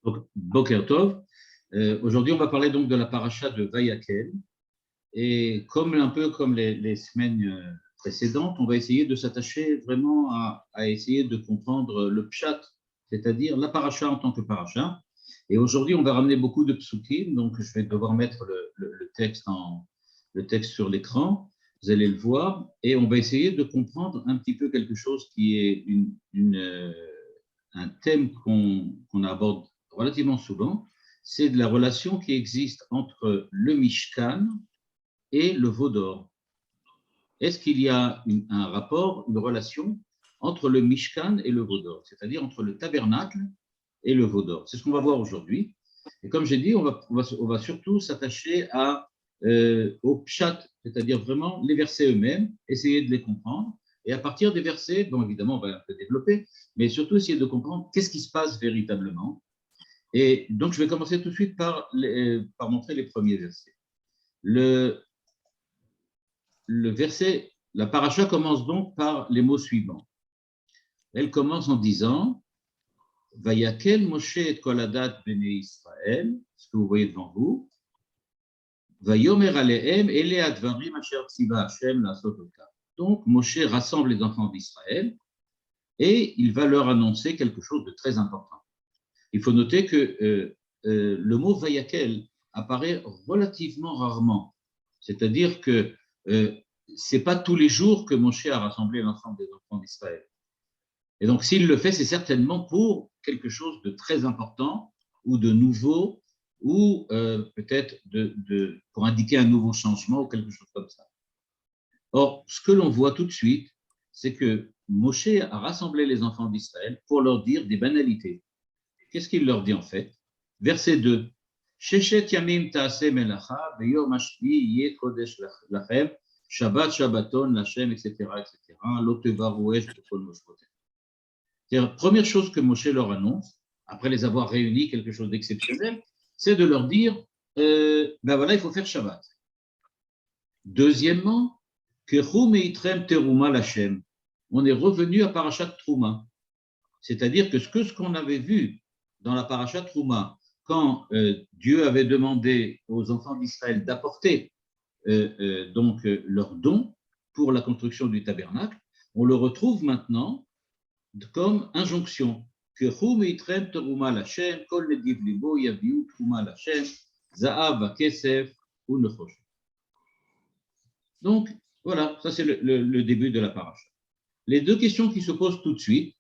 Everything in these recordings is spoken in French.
Donc, Boker Tov. Aujourd'hui, on va parler donc de la paracha de Vayakel. Et un peu comme les semaines précédentes, on va essayer de s'attacher vraiment à essayer de comprendre le pshat, c'est-à-dire la paracha en tant que paracha. Et aujourd'hui, on va ramener beaucoup de psukim, donc je vais devoir mettre le texte sur l'écran. Vous allez le voir, et on va essayer de comprendre un petit peu quelque chose qui est un thème qu'on aborde relativement souvent, c'est de la relation qui existe entre le Mishkan et le veau d'or. Est-ce qu'il y a un rapport, une relation entre le Mishkan et le veau d'or, c'est-à-dire entre le tabernacle et le veau d'or? C'est ce qu'on va voir aujourd'hui. Et comme j'ai dit, on va surtout s'attacher au pshat, c'est-à-dire vraiment les versets eux-mêmes, essayer de les comprendre. Et à partir des versets, bon, évidemment, on va un peu développer, mais surtout essayer de comprendre qu'est-ce qui se passe véritablement. Et donc, je vais commencer tout de suite par montrer les premiers versets. Le verset, la paracha commence donc par les mots suivants. Elle commence en disant Vayakel Moshe et kol hadat bnei Israël, ce que vous voyez devant vous. Vayomer alehem ele advarim asher tziva Hashem la'asot otam. Donc, Moshe rassemble les enfants d'Israël et il va leur annoncer quelque chose de très important. Il faut noter que le mot Vayakel apparaît relativement rarement. C'est-à-dire que ce n'est pas tous les jours que Moshe a rassemblé l'ensemble des enfants d'Israël. Et donc, s'il le fait, c'est certainement pour quelque chose de très important ou de nouveau ou peut-être pour indiquer un nouveau changement ou quelque chose comme ça. Or, ce que l'on voit tout de suite, c'est que Moshe a rassemblé les enfants d'Israël pour leur dire des banalités. Qu'est-ce qu'il leur dit en fait? Verset 2. Sheshet yamim ta'aseh melacha, beyom hashvi yeh kodesh lachem, Shabbat, Shabbaton, Lachem, etc., etc. Lotevarouesh, Bekol Moshvotem. C'est-à-dire, première chose que Moshe leur annonce, après les avoir réunis, quelque chose d'exceptionnel, c'est de leur dire, ben voilà, il faut faire Shabbat. Deuxièmement, Kechum eitrem teruma Lachem. On est revenu à Parashat Trouma. C'est-à-dire que ce qu'on avait vu dans la Parashat Trouma, quand Dieu avait demandé aux enfants d'Israël d'apporter donc leurs dons pour la construction du tabernacle, on le retrouve maintenant comme injonction. Donc, voilà, ça c'est le début de la paracha. Les deux questions qui se posent tout de suite,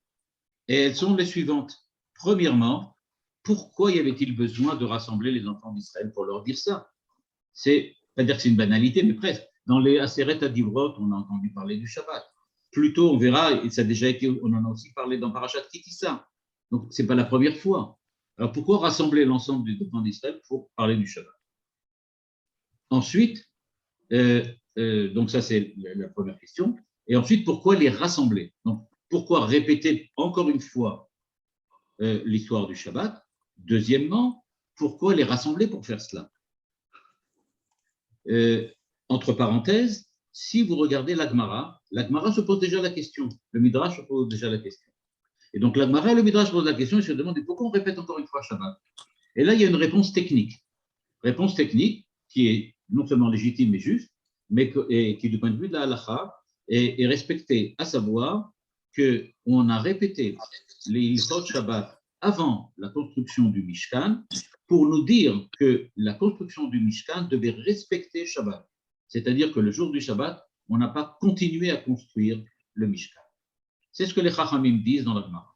et elles sont les suivantes. Premièrement, pourquoi y avait-il besoin de rassembler les enfants d'Israël pour leur dire ça? C'est pas dire que c'est une banalité, mais presque. Dans les Aseret Adivrot, on a entendu parler du Shabbat. Plus tôt, on verra, et ça a déjà été, on en a aussi parlé dans Parashat Kitissa. Donc, ce n'est pas la première fois. Alors, pourquoi rassembler l'ensemble des enfants d'Israël pour parler du Shabbat? Ensuite, donc ça, c'est la première question. Et ensuite, pourquoi les rassembler? Donc, pourquoi répéter encore une fois l'histoire du Shabbat? Deuxièmement, pourquoi les rassembler pour faire cela? Entre parenthèses, si vous regardez l'Agmara se pose déjà la question, le Midrash se pose déjà la question. Et donc l'Agmara et le Midrash posent la question et se demandent pourquoi on répète encore une fois Shabbat. Et là, il y a une réponse technique qui est non seulement légitime et juste, mais qui, du point de vue de la halacha, est respectée, à savoir qu'on a répété les Ilchot Shabbat avant la construction du Mishkan pour nous dire que la construction du Mishkan devait respecter Shabbat. C'est-à-dire que le jour du Shabbat, on n'a pas continué à construire le Mishkan. C'est ce que les Chachamim disent dans la Gemara.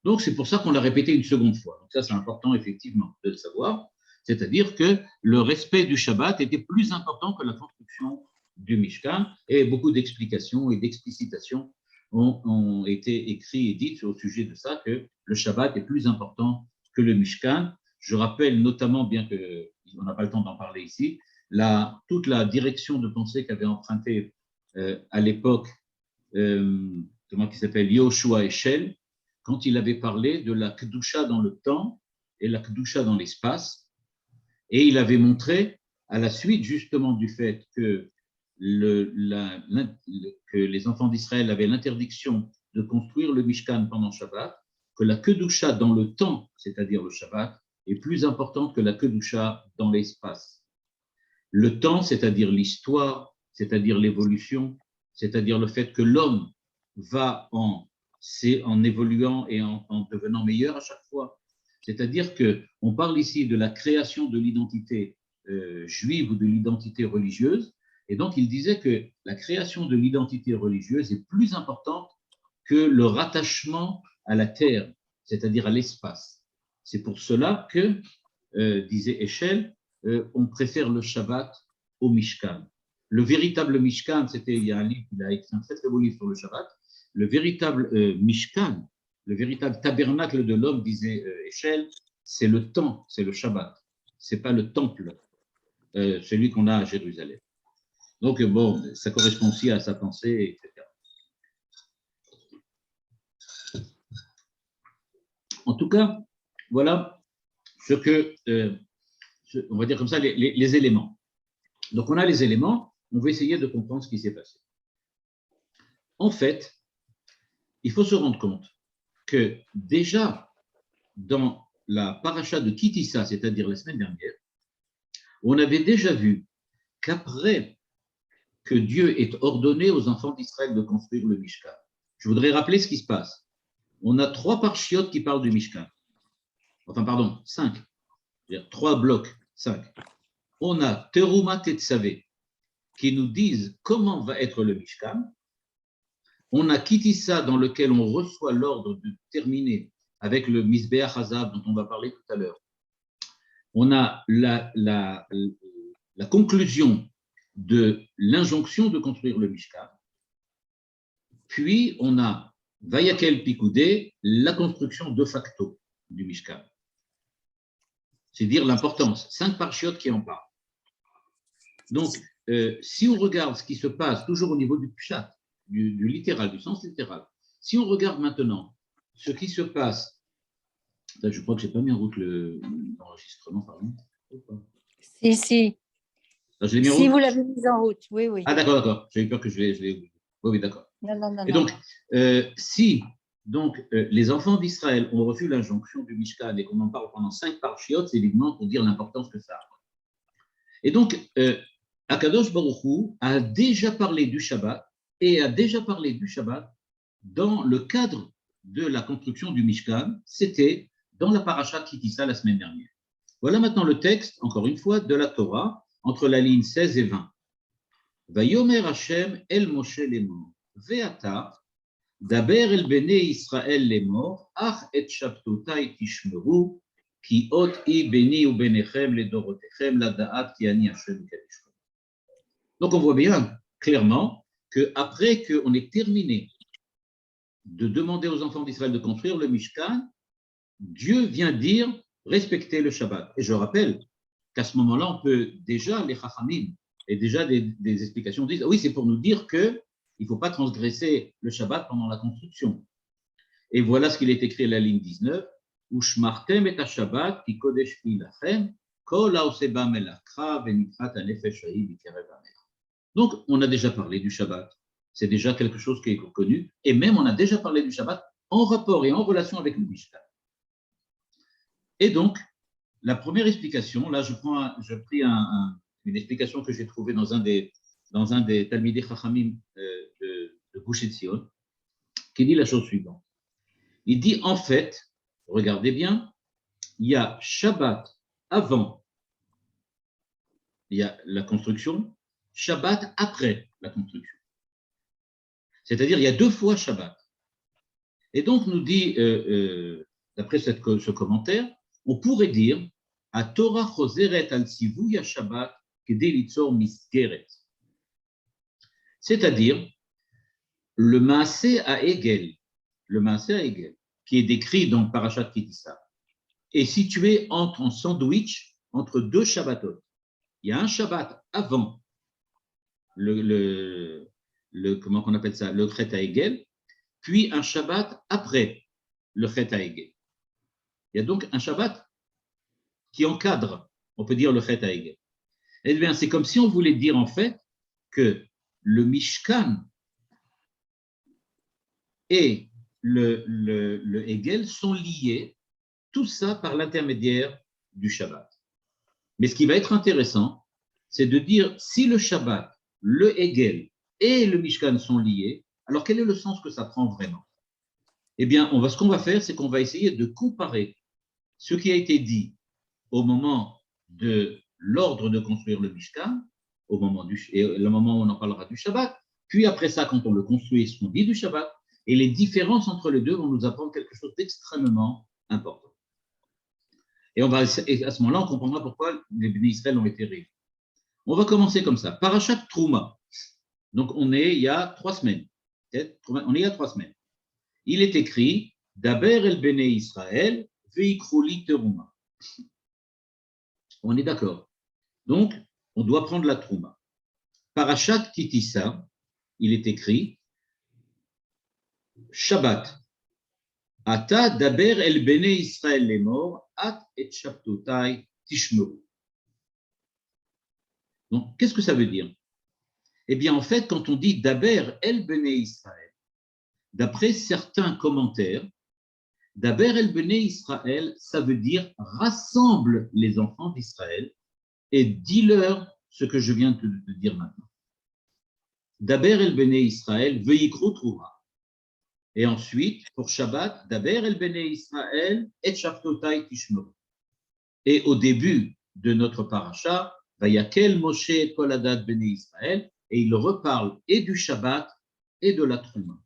Donc, c'est pour ça qu'on l'a répété une seconde fois. Donc, ça, c'est important, effectivement, de le savoir. C'est-à-dire que le respect du Shabbat était plus important que la construction du Mishkan, et beaucoup d'explications et d'explicitations ont été écrites et dites au sujet de ça, que le Shabbat est plus important que le Mishkan. Je rappelle notamment, bien qu'on n'a pas le temps d'en parler ici, toute la direction de pensée qu'avait emprunté à l'époque, qui s'appelle Yoshua Eshel, quand il avait parlé de la Kedusha dans le temps et la Kedusha dans l'espace, et il avait montré, à la suite justement du fait que les enfants d'Israël avaient l'interdiction de construire le Mishkan pendant Shabbat, que la Kedusha dans le temps, c'est-à-dire le Shabbat, est plus importante que la Kedusha dans l'espace. Le temps, c'est-à-dire l'histoire, c'est-à-dire l'évolution, c'est-à-dire le fait que l'homme va en évoluant et en devenant meilleur à chaque fois. C'est-à-dire qu'on parle ici de la création de l'identité juive ou de l'identité religieuse, et donc il disait que la création de l'identité religieuse est plus importante que le rattachement à la terre, c'est-à-dire à l'espace. C'est pour cela que, disait Eshel, on préfère le Shabbat au Mishkan. Le véritable Mishkan, il y a un livre, il a écrit un très très beau livre sur le Shabbat, le véritable Mishkan, le véritable tabernacle de l'homme, disait Eshel, c'est le temps, c'est le Shabbat, c'est pas le temple, celui qu'on a à Jérusalem. Donc bon, ça correspond aussi à sa pensée, etc. En tout cas, voilà ce que, on va dire comme ça, les éléments. Donc on a les éléments, on va essayer de comprendre ce qui s'est passé. En fait, il faut se rendre compte que déjà dans la paracha de Kitissa, c'est-à-dire la semaine dernière, on avait déjà vu qu'après que Dieu ait ordonné aux enfants d'Israël de construire le Mishkan, je voudrais rappeler ce qui se passe. On a 3 parchiotes qui parlent du Mishkan. Enfin, pardon, 5. C'est-à-dire 3 blocs, 5. On a Teruma Tetzavé qui nous disent comment va être le Mishkan. On a Kitissa dans lequel on reçoit l'ordre de terminer avec le Misbeach Hazav dont on va parler tout à l'heure. On a la conclusion de l'injonction de construire le Mishkan. Puis on a Vayakel Pikoudé, la construction de facto du Mishkan. C'est dire l'importance. 5 parchiotes qui en parlent. Donc, si on regarde ce qui se passe toujours au niveau du pshat, du littéral, du sens littéral, si on regarde maintenant ce qui se passe, là, je crois que je n'ai pas mis en route l'enregistrement, pardon. Si. Alors, je l'ai mis en si route. Vous l'avez mis en route, oui. Ah, d'accord. J'ai eu peur que je l'ai oublié. Oui, d'accord. Non. Et donc, si les enfants d'Israël ont reçu l'injonction du Mishkan et qu'on en parle pendant 5 parchiotes, c'est évidemment pour dire l'importance que ça a. Et donc, Akadosh Baruch Hu a déjà parlé du Shabbat et a déjà parlé du Shabbat dans le cadre de la construction du Mishkan. C'était dans la paracha Kitissa la semaine dernière. Voilà maintenant le texte, encore une fois, de la Torah, entre la ligne 16 et 20. Vayomer Hashem el Moshe lemor, ve'ata daber el bnei Israël lemor, ach et shabtotai tishmeru, ki ot i beni u benechem ledorotechem lada'at ki ani Hashem kadishkom. Donc on voit bien clairement qu'après qu'on ait terminé de demander aux enfants d'Israël de construire le Mishkan, Dieu vient dire respecter le Shabbat. Et je rappelle qu'à ce moment-là, on peut déjà, les Chachamim, et déjà des explications disent, oui, c'est pour nous dire qu'il ne faut pas transgresser le Shabbat pendant la construction. Et voilà ce qu'il est écrit à la ligne 19, Ushmartem et Shabbat ki kodesh ilachem, kol haoseba melakra venitrat hanefesh ha'i bikerev hamelach. Donc, on a déjà parlé du Shabbat. C'est déjà quelque chose qui est connu. Et même, on a déjà parlé du Shabbat en rapport et en relation avec le Mishkan. Et donc, la première explication, là, je pris une explication que j'ai trouvée dans un des Talmidei Chachamim de Gush Etzion, qui dit la chose suivante. Il dit, en fait, regardez bien, il y a Shabbat avant, il y a la construction, Shabbat après la construction. C'est-à-dire, il y a 2 fois Shabbat. Et donc, nous dit, d'après ce commentaire, on pourrait dire à Torah choseret al sivuya Shabbat kedei litzor misgeret. C'est-à-dire, le Maaseh à Egel, qui est décrit dans Parashat Kitissa, est situé en sandwich entre 2 Shabbatot. Il y a un Shabbat avant comment on appelle ça, le Chet HaEgel, puis un Shabbat après le Chet HaEgel. Il y a donc un Shabbat qui encadre, on peut dire, le Chet HaEgel. Eh bien, c'est comme si on voulait dire en fait que le Mishkan et le Hegel sont liés, tout ça par l'intermédiaire du Shabbat. Mais ce qui va être intéressant, c'est de dire si le Shabbat, le Hegel et le Mishkan sont liés, alors quel est le sens que ça prend vraiment? Eh bien, ce qu'on va faire, c'est qu'on va essayer de comparer ce qui a été dit au moment de l'ordre de construire le Mishkan, et le moment où on en parlera du Shabbat, puis après ça, quand on le construit, ce qu'on dit du Shabbat, et les différences entre les deux vont nous apprendre quelque chose d'extrêmement important. Et à ce moment-là, on comprendra pourquoi les Béné Israël ont été réunis. On va commencer comme ça. Parashat Trouma. Donc, on est il y a 3 semaines. On est il y a 3 semaines. Il est écrit Daber el Béné Israël, veikrouli teruma. On est d'accord. Donc, on doit prendre la Trouma. Parashat Kitissa, il est écrit Shabbat. Ata daber el Béné Israël lemor, at et shabtotai tishmeru. Donc, qu'est-ce que ça veut dire? Eh bien, en fait, quand on dit Daber el Béné Israël, d'après certains commentaires, Daber el Béné Israël, ça veut dire rassemble les enfants d'Israël et dis-leur ce que je viens de te dire maintenant. Daber el Béné Israël, veikro trouma. Et ensuite, pour Shabbat, Daber el Béné Israël et shabtotai tishmeru. Et au début de notre paracha, Vayakel Moshe et kol adat Béné Israël, et il reparle et du Shabbat et de la Trouma.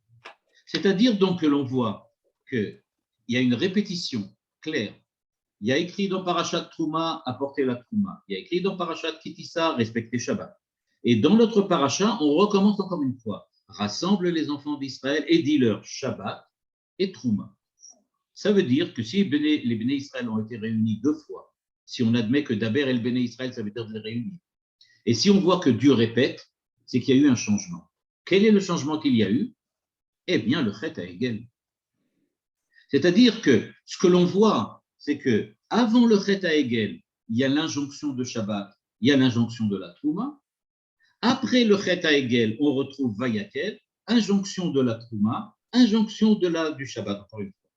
C'est-à-dire donc que l'on voit qu'il y a une répétition claire. Il y a écrit dans Parashat Trouma, apporter la Trouma. Il y a écrit dans Parashat Kitissa, respecter Shabbat. Et dans notre paracha, on recommence encore une fois. Rassemble les enfants d'Israël et dis-leur Shabbat et Trouma. Ça veut dire que si les Béné Israël ont été réunis 2 fois, si on admet que Daber et le Béné Israël, ça veut dire les réunir. Et si on voit que Dieu répète, c'est qu'il y a eu un changement. Quel est le changement qu'il y a eu? Eh bien, le Chet HaEgel. C'est-à-dire que ce que l'on voit, c'est que avant le Chet HaEgel, il y a l'injonction de Shabbat, il y a l'injonction de la Trouma. Après le Chet HaEgel, on retrouve Vayakel, injonction de la Trouma, injonction du Shabbat, encore une fois.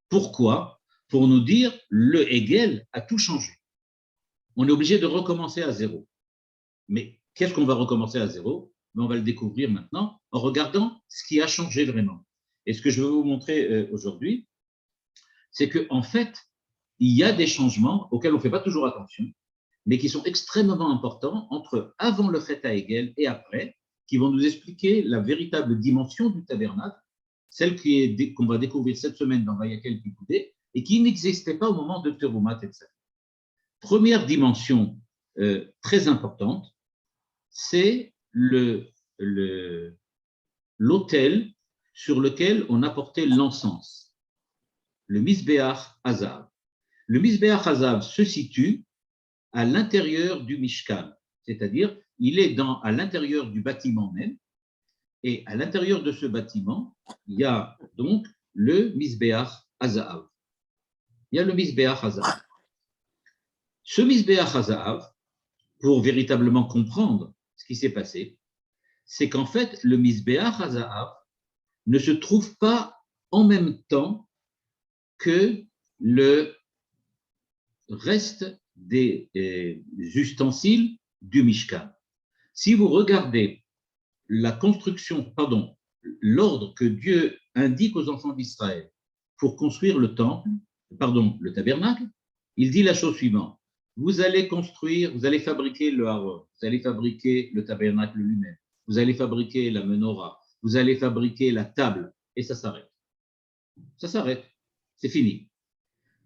Pourquoi? Pour nous dire, le Hegel a tout changé. On est obligé de recommencer à zéro. Mais qu'est-ce qu'on va recommencer à zéro? On va le découvrir maintenant en regardant ce qui a changé vraiment. Et ce que je veux vous montrer aujourd'hui, c'est qu'en fait, il y a des changements auxquels on ne fait pas toujours attention, mais qui sont extrêmement importants entre avant le Chet HaEgel et après, qui vont nous expliquer la véritable dimension du tabernacle, celle qu'on va découvrir cette semaine dans Vayakel Pikoudé, et qui n'existait pas au moment de Terumat et Tzaf. Première dimension très importante, c'est l'autel sur lequel on apportait l'encens, le Mizbeach Hazav. Le Mizbeach Hazav se situe à l'intérieur du Mishkan, c'est-à-dire il est à l'intérieur du bâtiment même, et à l'intérieur de ce bâtiment, il y a donc le Mizbeach Hazav. Il y a le Mizbeach Hazav. Ce Mizbeach Hazav, pour véritablement comprendre ce qui s'est passé, c'est qu'en fait, le Mizbeach Hazav ne se trouve pas en même temps que le reste des ustensiles du Mishkan. Si vous regardez l'ordre que Dieu indique aux enfants d'Israël pour construire le tabernacle, il dit la chose suivante. Vous allez fabriquer le Haron, vous allez fabriquer le tabernacle lui-même, vous allez fabriquer la menorah, vous allez fabriquer la table, et ça s'arrête. Ça s'arrête, c'est fini.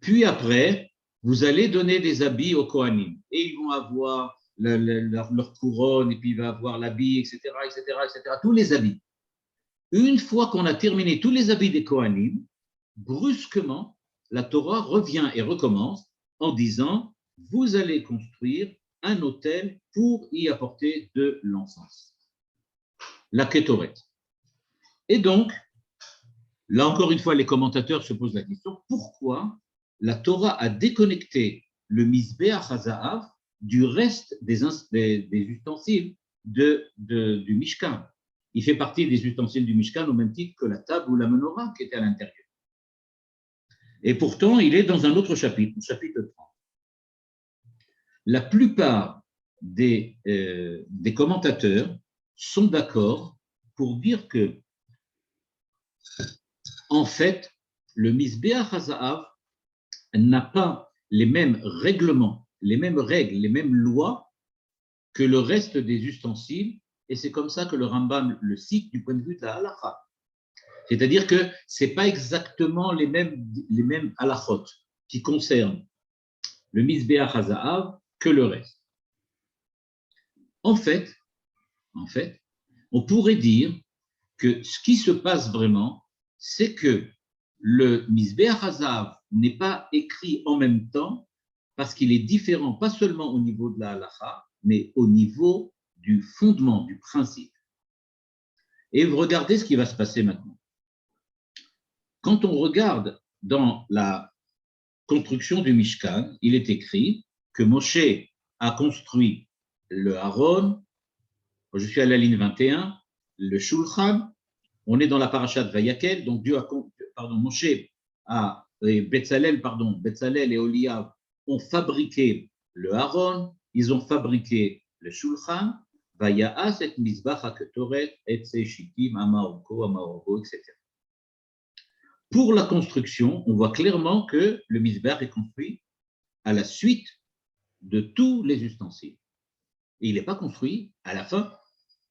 Puis après, vous allez donner des habits aux Kohanim, et ils vont avoir leur couronne, et puis il va avoir l'habit, etc., tous les habits. Une fois qu'on a terminé tous les habits des Kohanim, brusquement, la Torah revient et recommence en disant vous allez construire un autel pour y apporter de l'encens, la Kétoret. Et donc, là encore une fois, les commentateurs se posent la question, pourquoi la Torah a déconnecté le Mizbeach Hazav du reste des ustensiles du Mishkan? il fait partie des ustensiles du Mishkan au même titre que la table ou la menorah qui était à l'intérieur. Et pourtant, il est dans un autre chapitre, le chapitre 30. La plupart des commentateurs sont d'accord pour dire que, en fait, le Mizbeach HaZahav n'a pas les mêmes règlements, les mêmes règles, les mêmes lois que le reste des ustensiles, et c'est comme ça que le Rambam le cite du point de vue de la halakha. C'est-à-dire que ce n'est pas exactement les mêmes halachot qui concernent le Mizbeach HaZahav que le reste. En fait, on pourrait dire que ce qui se passe vraiment, c'est que le Mizbeach HaZahav n'est pas écrit en même temps parce qu'il est différent, pas seulement au niveau de la halakha, mais au niveau du fondement, du principe. Et regardez ce qui va se passer maintenant. Quand on regarde dans la construction du Mishkan, il est écrit que Moshe a construit le Haron, je suis à la ligne 21, le Shulchan, on est dans la parashat Vayakel, donc Moshe Betzalel et Oliav ont fabriqué le Haron, ils ont fabriqué le Shulchan, Vaya'as et Mizbach HaKetoret, et Shitim, Amaorgo, etc. Pour la construction, on voit clairement que le Mizbach est construit à la suite de tous les ustensiles. Et il n'est pas construit à la fin,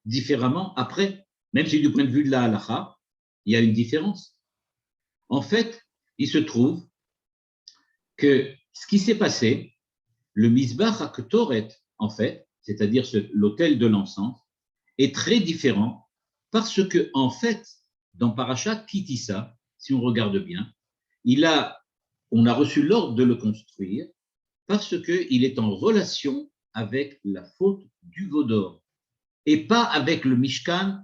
différemment après, même si du point de vue de la halakha, il y a une différence. En fait, il se trouve que ce qui s'est passé, le Mizbach HaKetoret, en fait, c'est-à-dire l'autel de l'encens, est très différent parce que, en fait, dans Parashat Kitissa, si on regarde bien, on a reçu l'ordre de le construire parce qu'il est en relation avec la faute du veau d'or et pas avec le Mishkan,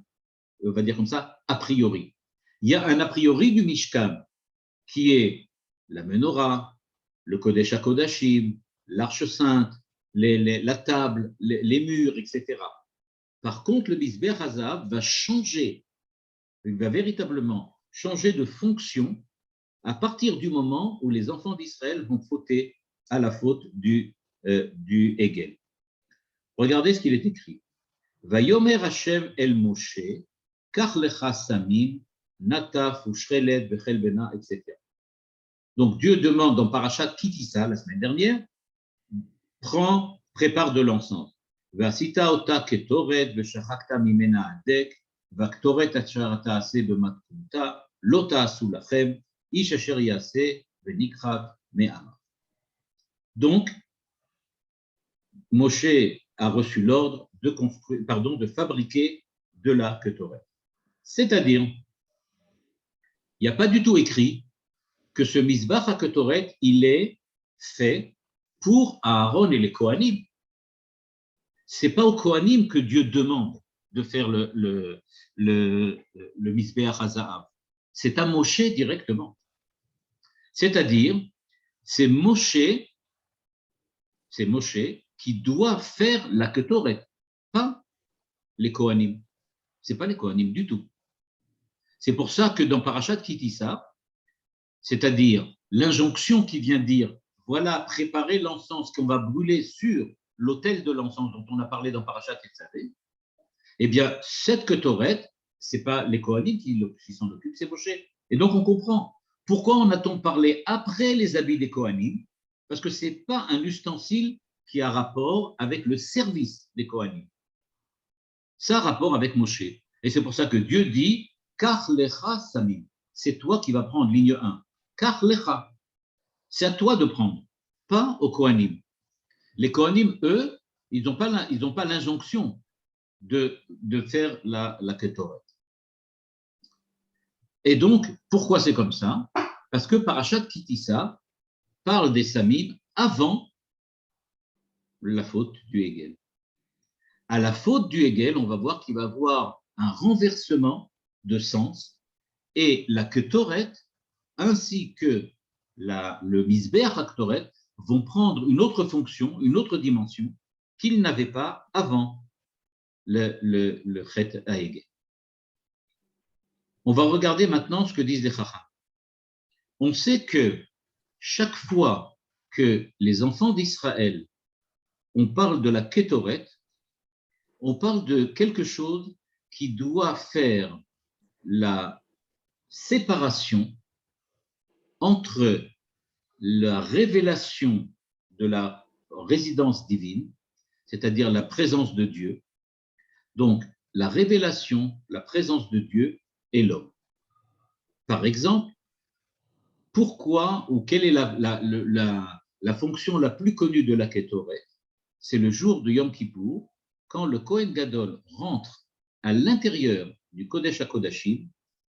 on va dire comme ça, a priori. Il y a un a priori du Mishkan qui est la menorah, le Kodesh HaKodashim, l'arche sainte, la table, les murs, etc. Par contre, le Mizbeach HaZahav va changer, il va véritablement changer de fonction à partir du moment où les enfants d'Israël vont fauter à la faute du Hegel. Regardez ce qu'il est écrit. Vayomer Hashem el Moshe, kach lecha samim, nataf, ushrelet, bechel bena, etc. Donc Dieu demande dans Parashat Kitissa, la semaine dernière, prépare de l'encens. Vasita ota ketoret, veshachakta mimena adek, vaktoret acharata ase bematkunta, lota asu lachem, ish asher yase, venikrat me'ama. Donc, Moshe a reçu l'ordre de fabriquer de la ketoret. C'est-à-dire, il n'y a pas du tout écrit que ce Mizbach HaKetoret, il est fait pour Aaron et les Kohanim. Ce n'est pas aux Kohanim que Dieu demande de faire le Mizbeach HaZahav. C'est à Moshe directement. C'est-à-dire, c'est Moshe qui doit faire la Ketoret, pas les Kohanim. Ce n'est pas les Kohanim du tout. C'est pour ça que dans Parashat Kitissa, c'est-à-dire l'injonction qui vient dire voilà, préparez l'encens qu'on va brûler sur l'autel de l'encens dont on a parlé dans Parashat Tetzavé, eh bien, cette Ketoret, ce n'est pas les Kohanim qui s'en occupent, c'est Moshe. Et donc, on comprend pourquoi en a-t-on parlé après les habits des Kohanim, parce que ce n'est pas un ustensile qui a rapport avec le service des Kohanim. Ça a rapport avec Moshe. Et c'est pour ça que Dieu dit Kach lecha samim. C'est toi qui vas prendre ligne 1. Kach lecha. C'est à toi de prendre, pas aux Kohanim. Les Kohanim, eux, ils n'ont pas l'injonction de faire la Ketoret. Et donc, pourquoi c'est comme ça? Parce que Parashat Kitissa parle des Samim avant la faute du Hegel. À la faute du Hegel, on va voir qu'il va y avoir un renversement de sens et la Ketoret ainsi que le Mizbeach HaKetoret vont prendre une autre fonction, une autre dimension qu'ils n'avaient pas avant le Chet HaHegel. On va regarder maintenant ce que disent les Chacham. On sait que chaque fois que les enfants d'Israël, on parle de la Kétoret, on parle de quelque chose qui doit faire la séparation entre la révélation de la résidence divine, c'est-à-dire la présence de Dieu, donc la révélation, la présence de Dieu et l'homme. Par exemple, pourquoi ou quelle est la fonction la plus connue de la Kétoret? C'est le jour de Yom Kippour, quand le Kohen Gadol rentre à l'intérieur du Kodesh HaKodashim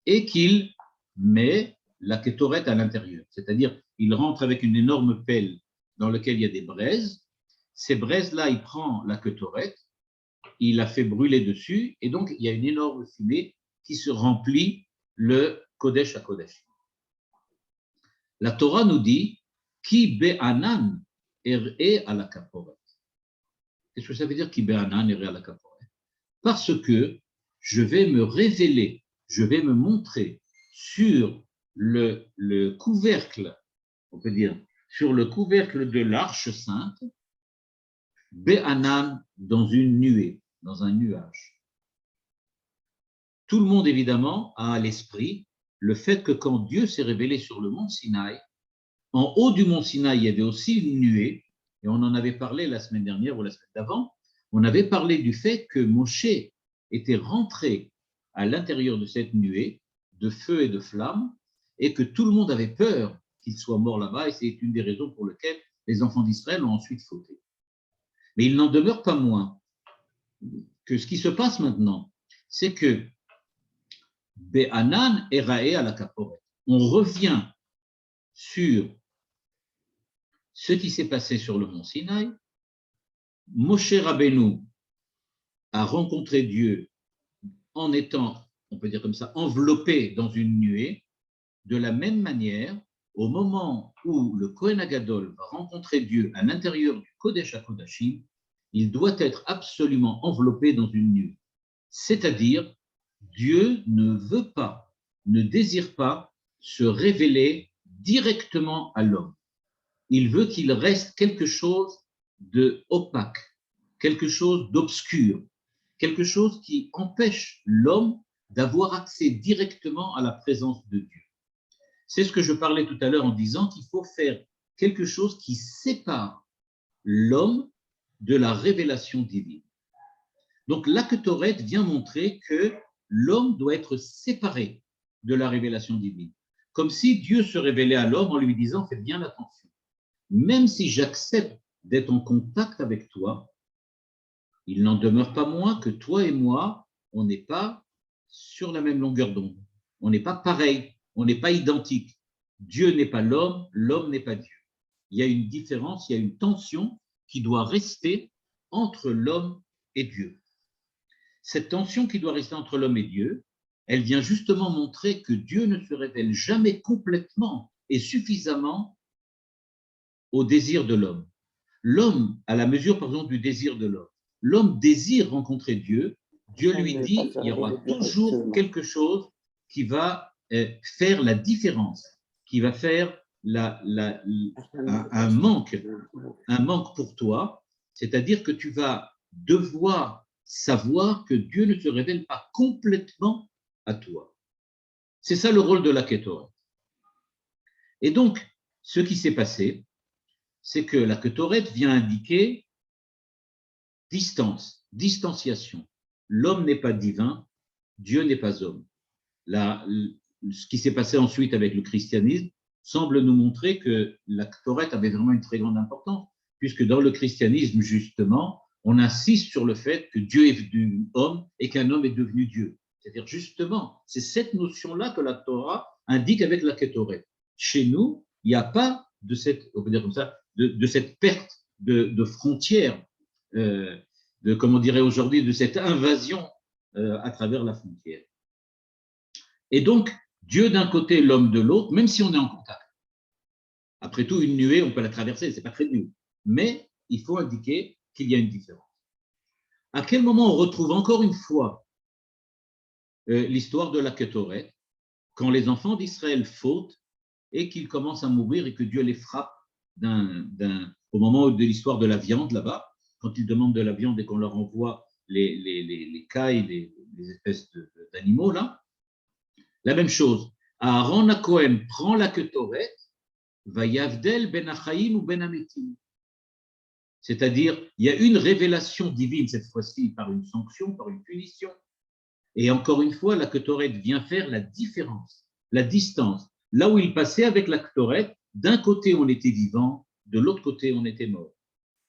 et qu'il met la Kétoret à l'intérieur. C'est-à-dire, il rentre avec une énorme pelle dans laquelle il y a des braises. Ces braises-là, il prend la Kétoret, il la fait brûler dessus, et donc il y a une énorme fumée qui se remplit le Kodesh HaKodashim. La Torah nous dit Ki be'anan er'e à la kaporet. Qu'est-ce que ça veut dire Ki be'anan er'e à la kaporet? Parce que je vais me révéler, je vais me montrer sur le couvercle, on peut dire, sur le couvercle de l'Arche Sainte, be'anan, dans une nuée, dans un nuage. Tout le monde, évidemment, a à l'esprit le fait que quand Dieu s'est révélé sur le mont Sinaï, en haut du mont Sinaï, il y avait aussi une nuée, et on en avait parlé la semaine dernière ou la semaine d'avant, on avait parlé du fait que Moshe était rentré à l'intérieur de cette nuée de feu et de flammes, et que tout le monde avait peur qu'il soit mort là-bas, et c'est une des raisons pour lesquelles les enfants d'Israël ont ensuite fauté. Mais il n'en demeure pas moins que ce qui se passe maintenant, c'est que Be'anan erae à la kaporet. On revient sur ce qui s'est passé sur le mont Sinaï. Moshe Rabbeinu a rencontré Dieu en étant, on peut dire comme ça, enveloppé dans une nuée. De la même manière, au moment où le Kohen Agadol va rencontrer Dieu à l'intérieur du Kodesh HaKodashim, il doit être absolument enveloppé dans une nuée. C'est-à-dire, Dieu ne veut pas, ne désire pas se révéler directement à l'homme. Il veut qu'il reste quelque chose de opaque, quelque chose d'obscur, quelque chose qui empêche l'homme d'avoir accès directement à la présence de Dieu. C'est ce que je parlais tout à l'heure en disant qu'il faut faire quelque chose qui sépare l'homme de la révélation divine. Donc la Kétoret vient montrer que l'homme doit être séparé de la révélation divine, comme si Dieu se révélait à l'homme en lui disant « fais bien attention, même si j'accepte d'être en contact avec toi, il n'en demeure pas moins que toi et moi, on n'est pas sur la même longueur d'onde, on n'est pas pareil, on n'est pas identique. Dieu n'est pas l'homme, l'homme n'est pas Dieu. Il y a une différence, il y a une tension qui doit rester entre l'homme et Dieu. Cette tension qui doit rester entre l'homme et Dieu, elle vient justement montrer que Dieu ne se révèle jamais complètement et suffisamment au désir de l'homme. L'homme, à la mesure, par exemple, du désir de l'homme, l'homme désire rencontrer Dieu, Dieu lui dit, il y aura toujours quelque chose qui va faire la différence, qui va faire un manque pour toi, c'est-à-dire que tu vas devoir savoir que Dieu ne se révèle pas complètement à toi. C'est ça le rôle de la Kétoret. Et donc, ce qui s'est passé, c'est que la Kétoret vient indiquer distance, distanciation. L'homme n'est pas divin, Dieu n'est pas homme. Ce qui s'est passé ensuite avec le christianisme semble nous montrer que la Kétoret avait vraiment une très grande importance, puisque dans le christianisme, justement, on insiste sur le fait que Dieu est devenu homme et qu'un homme est devenu Dieu. C'est-à-dire, justement, c'est cette notion-là que la Torah indique avec la Kétoret. Chez nous, il n'y a pas de cette, on peut dire comme ça, de cette perte de frontières, comme on dirait aujourd'hui, de cette invasion à travers la frontière. Et donc, Dieu d'un côté, l'homme de l'autre, même si on est en contact. Après tout, une nuée, on peut la traverser, c'est pas très dur. Mais il faut indiquer qu'il y a une différence. À quel moment on retrouve encore une fois l'histoire de la Kétoret? quand les enfants d'Israël fautent et qu'ils commencent à mourir et que Dieu les frappe au moment de l'histoire de la viande là-bas, quand ils demandent de la viande et qu'on leur envoie les cailles, les espèces d'animaux là, la même chose. Aaron HaKohen prend la Ketoret, va yavdel ben achaim ou ben ametim. C'est-à-dire, il y a une révélation divine cette fois-ci par une sanction, par une punition. Et encore une fois, la Ketoret vient faire la différence, la distance. Là où il passait avec la Ketoret, d'un côté on était vivant, de l'autre côté on était mort.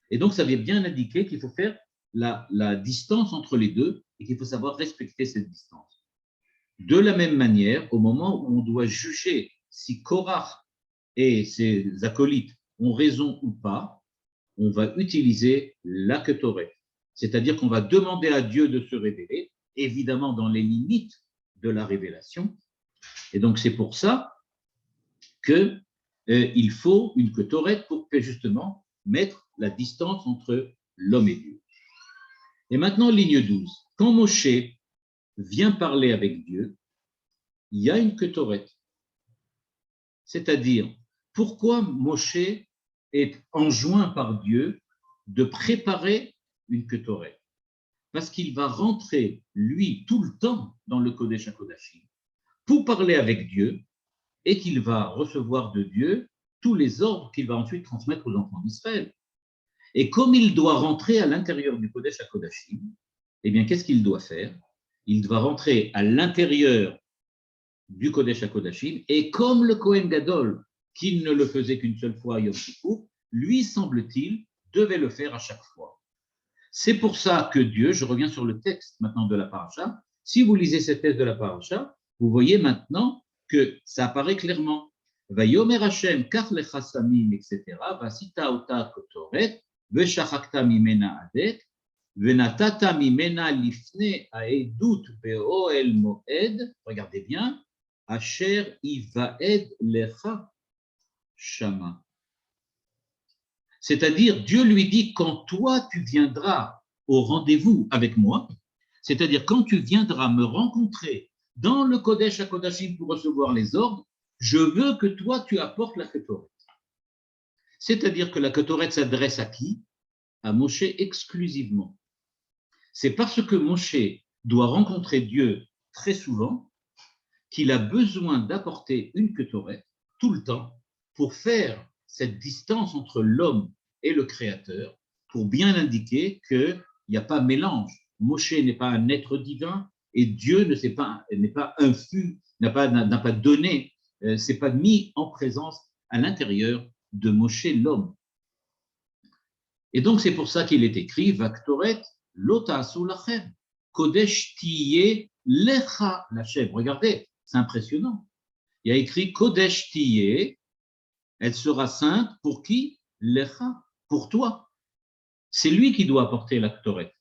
Et donc ça vient bien indiquer qu'il faut faire la distance entre les deux et qu'il faut savoir respecter cette distance. De la même manière, au moment où on doit juger si Korach et ses acolytes ont raison ou pas, on va utiliser la Ketoret. C'est-à-dire qu'on va demander à Dieu de se révéler, évidemment dans les limites de la révélation. Et donc c'est pour ça qu'il faut une Ketoret pour justement mettre la distance entre l'homme et Dieu. Et maintenant, ligne 12. Quand Moshe vient parler avec Dieu, il y a une Ketoret. C'est-à-dire, pourquoi Moshe est enjoint par Dieu de préparer une Ketoret? Parce qu'il va rentrer, lui, tout le temps dans le Kodesh HaKodashim pour parler avec Dieu et qu'il va recevoir de Dieu tous les ordres qu'il va ensuite transmettre aux enfants d'Israël. Et comme il doit rentrer à l'intérieur du Kodesh HaKodashim, eh bien, qu'est-ce qu'il doit faire? Il doit rentrer à l'intérieur du Kodesh HaKodashim, et comme le Kohen Gadol, qui ne le faisait qu'une seule fois à Yom Kippour, lui, semble-t-il, devait le faire à chaque fois. C'est pour ça que Dieu, je reviens sur le texte maintenant de la paracha, si vous lisez cette texte de la paracha, vous voyez maintenant que ça apparaît clairement. Vayomer Hashem, kach lecha samim, etc. Vasita ota kotoret, veshachakta mimena adet, venatata mimena lifne aedut be'oel moed. Regardez bien. Asher ivaed lecha shama. C'est-à-dire, Dieu lui dit, quand toi tu viendras au rendez-vous avec moi, c'est-à-dire quand tu viendras me rencontrer dans le Kodesh HaKodashim pour recevoir les ordres, je veux que toi tu apportes la Ketoret. C'est-à-dire que la Ketoret s'adresse à qui? À Moshe exclusivement. C'est parce que Moshe doit rencontrer Dieu très souvent qu'il a besoin d'apporter une Ketoret tout le temps pour faire cette distance entre l'homme et le Créateur, pour bien indiquer qu'il n'y a pas mélange. Moshe n'est pas un être divin et Dieu n'est pas infus, n'a pas donné, c'est pas mis en présence à l'intérieur de Moshe l'homme. Et donc c'est pour ça qu'il est écrit Vaktoret lotasu lachem kodesh tiye lecha lachem. Regardez, c'est impressionnant. Il y a écrit Kodesh Tiyeh, elle sera sainte pour qui? Lecha, pour toi. C'est lui qui doit apporter la Ketoret.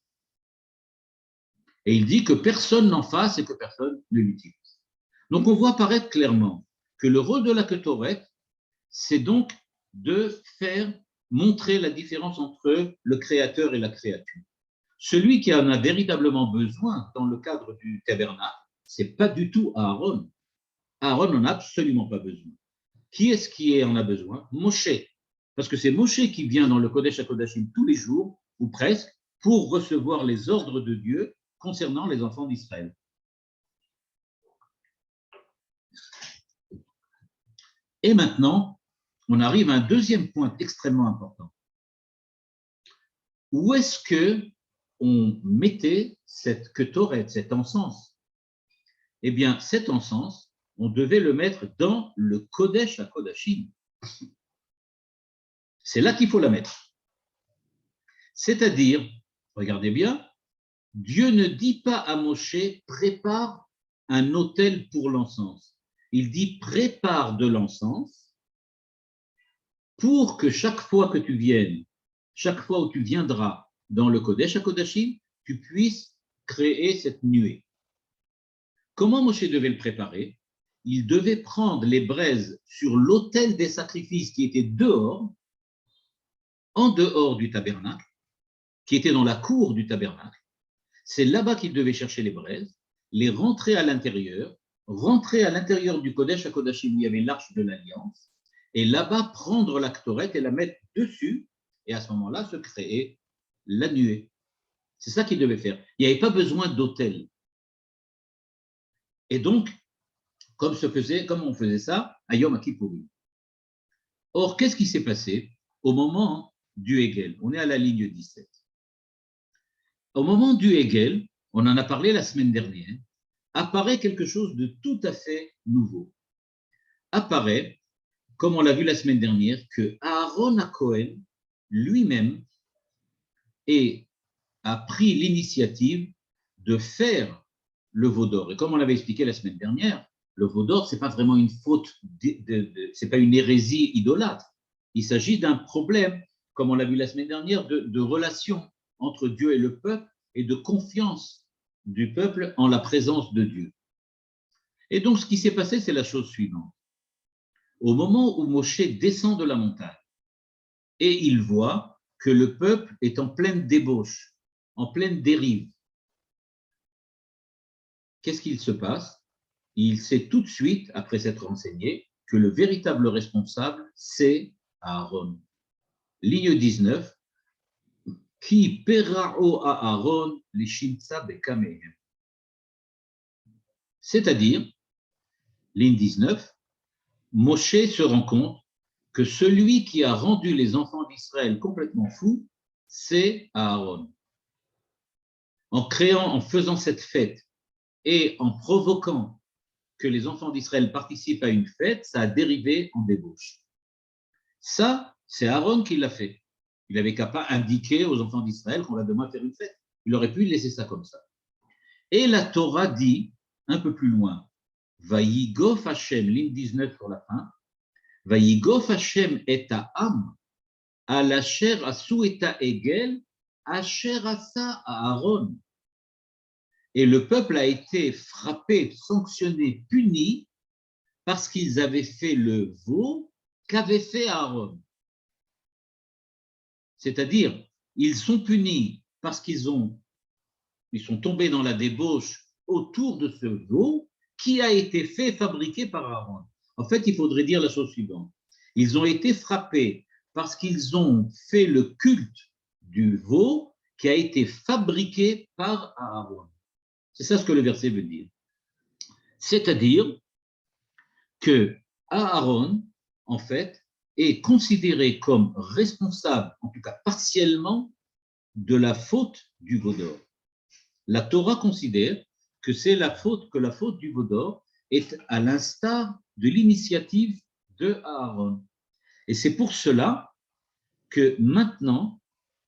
Et il dit que personne n'en fasse et que personne ne l'utilise. Donc on voit apparaître clairement que le rôle de la Ketoret, c'est donc de faire montrer la différence entre le Créateur et la créature. Celui qui en a véritablement besoin dans le cadre du tabernacle, c'est pas du tout Aaron. Aaron n'en a absolument pas besoin. Qui est-ce qui en a besoin? Moshe. Parce que c'est Moshe qui vient dans le Kodesh HaKodashim tous les jours, ou presque, pour recevoir les ordres de Dieu concernant les enfants d'Israël. Et maintenant, on arrive à un deuxième point extrêmement important. Où est-ce que on mettait cette Ketoret, cet encens? Eh bien, cet encens, on devait le mettre dans le Kodesh HaKodashim. C'est là qu'il faut la mettre. C'est-à-dire, regardez bien, Dieu ne dit pas à Moshe, prépare un autel pour l'encens. Il dit, prépare de l'encens pour que chaque fois que tu viennes, chaque fois où tu viendras dans le Kodesh HaKodashim, tu puisses créer cette nuée. Comment Moshe devait le préparer? Il devait prendre les braises sur l'autel des sacrifices qui était dehors, en dehors du tabernacle, qui était dans la cour du tabernacle. C'est là-bas qu'il devait chercher les braises, les rentrer à l'intérieur, rentrer à l'intérieur du Kodesh à Kodashim où il y avait l'arche de l'Alliance, et là-bas prendre la Ktoret et la mettre dessus, et à ce moment-là se créer la nuée. C'est ça qu'il devait faire. Il n'y avait pas besoin d'autel. Et donc, comme on faisait ça à Yom Kippourim. Or, qu'est-ce qui s'est passé au moment du Hegel? On est à la ligne 17. Au moment du Hegel, on en a parlé la semaine dernière, apparaît quelque chose de tout à fait nouveau. Apparaît, comme on l'a vu la semaine dernière, que Aaron HaKohen lui-même a pris l'initiative de faire le veau d'or. Et comme on l'avait expliqué la semaine dernière, le veau d'or, ce n'est pas vraiment une faute, ce n'est pas une hérésie idolâtre. Il s'agit d'un problème, comme on l'a vu la semaine dernière, de relation entre Dieu et le peuple et de confiance du peuple en la présence de Dieu. Et donc, ce qui s'est passé, c'est la chose suivante. Au moment où Moshe descend de la montagne et il voit que le peuple est en pleine débauche, en pleine dérive, qu'est-ce qu'il se passe? Il sait tout de suite, après s'être renseigné, que le véritable responsable, c'est Aaron. Ligne 19, Ki perao à Aaron les shimtsa bekamehem. C'est-à-dire, ligne 19, Moshe se rend compte que celui qui a rendu les enfants d'Israël complètement fous, c'est Aaron. En faisant cette fête et en provoquant que les enfants d'Israël participent à une fête, ça a dérivé en débauche. Ça, c'est Aaron qui l'a fait. Il n'avait qu'à pas indiquer aux enfants d'Israël qu'on va demain faire une fête. Il aurait pu laisser ça comme ça. Et la Torah dit, un peu plus loin, Vayigof Hashem, ligne 19 sur la fin, Vayigof Hashem et ha'am, al asher asu et ha'egel, asher asa Aaron. Et le peuple a été frappé, sanctionné, puni parce qu'ils avaient fait le veau qu'avait fait Aaron. C'est-à-dire, ils sont punis parce qu'ils sont tombés dans la débauche autour de ce veau qui a été fabriqué par Aaron. En fait, il faudrait dire la chose suivante. Ils ont été frappés parce qu'ils ont fait le culte du veau qui a été fabriqué par Aaron. C'est ça ce que le verset veut dire. C'est-à-dire que Aaron, en fait, est considéré comme responsable, en tout cas partiellement, de la faute du veau d'or. La Torah considère que la faute du veau d'or est à l'instar de l'initiative de Aaron. Et c'est pour cela que maintenant,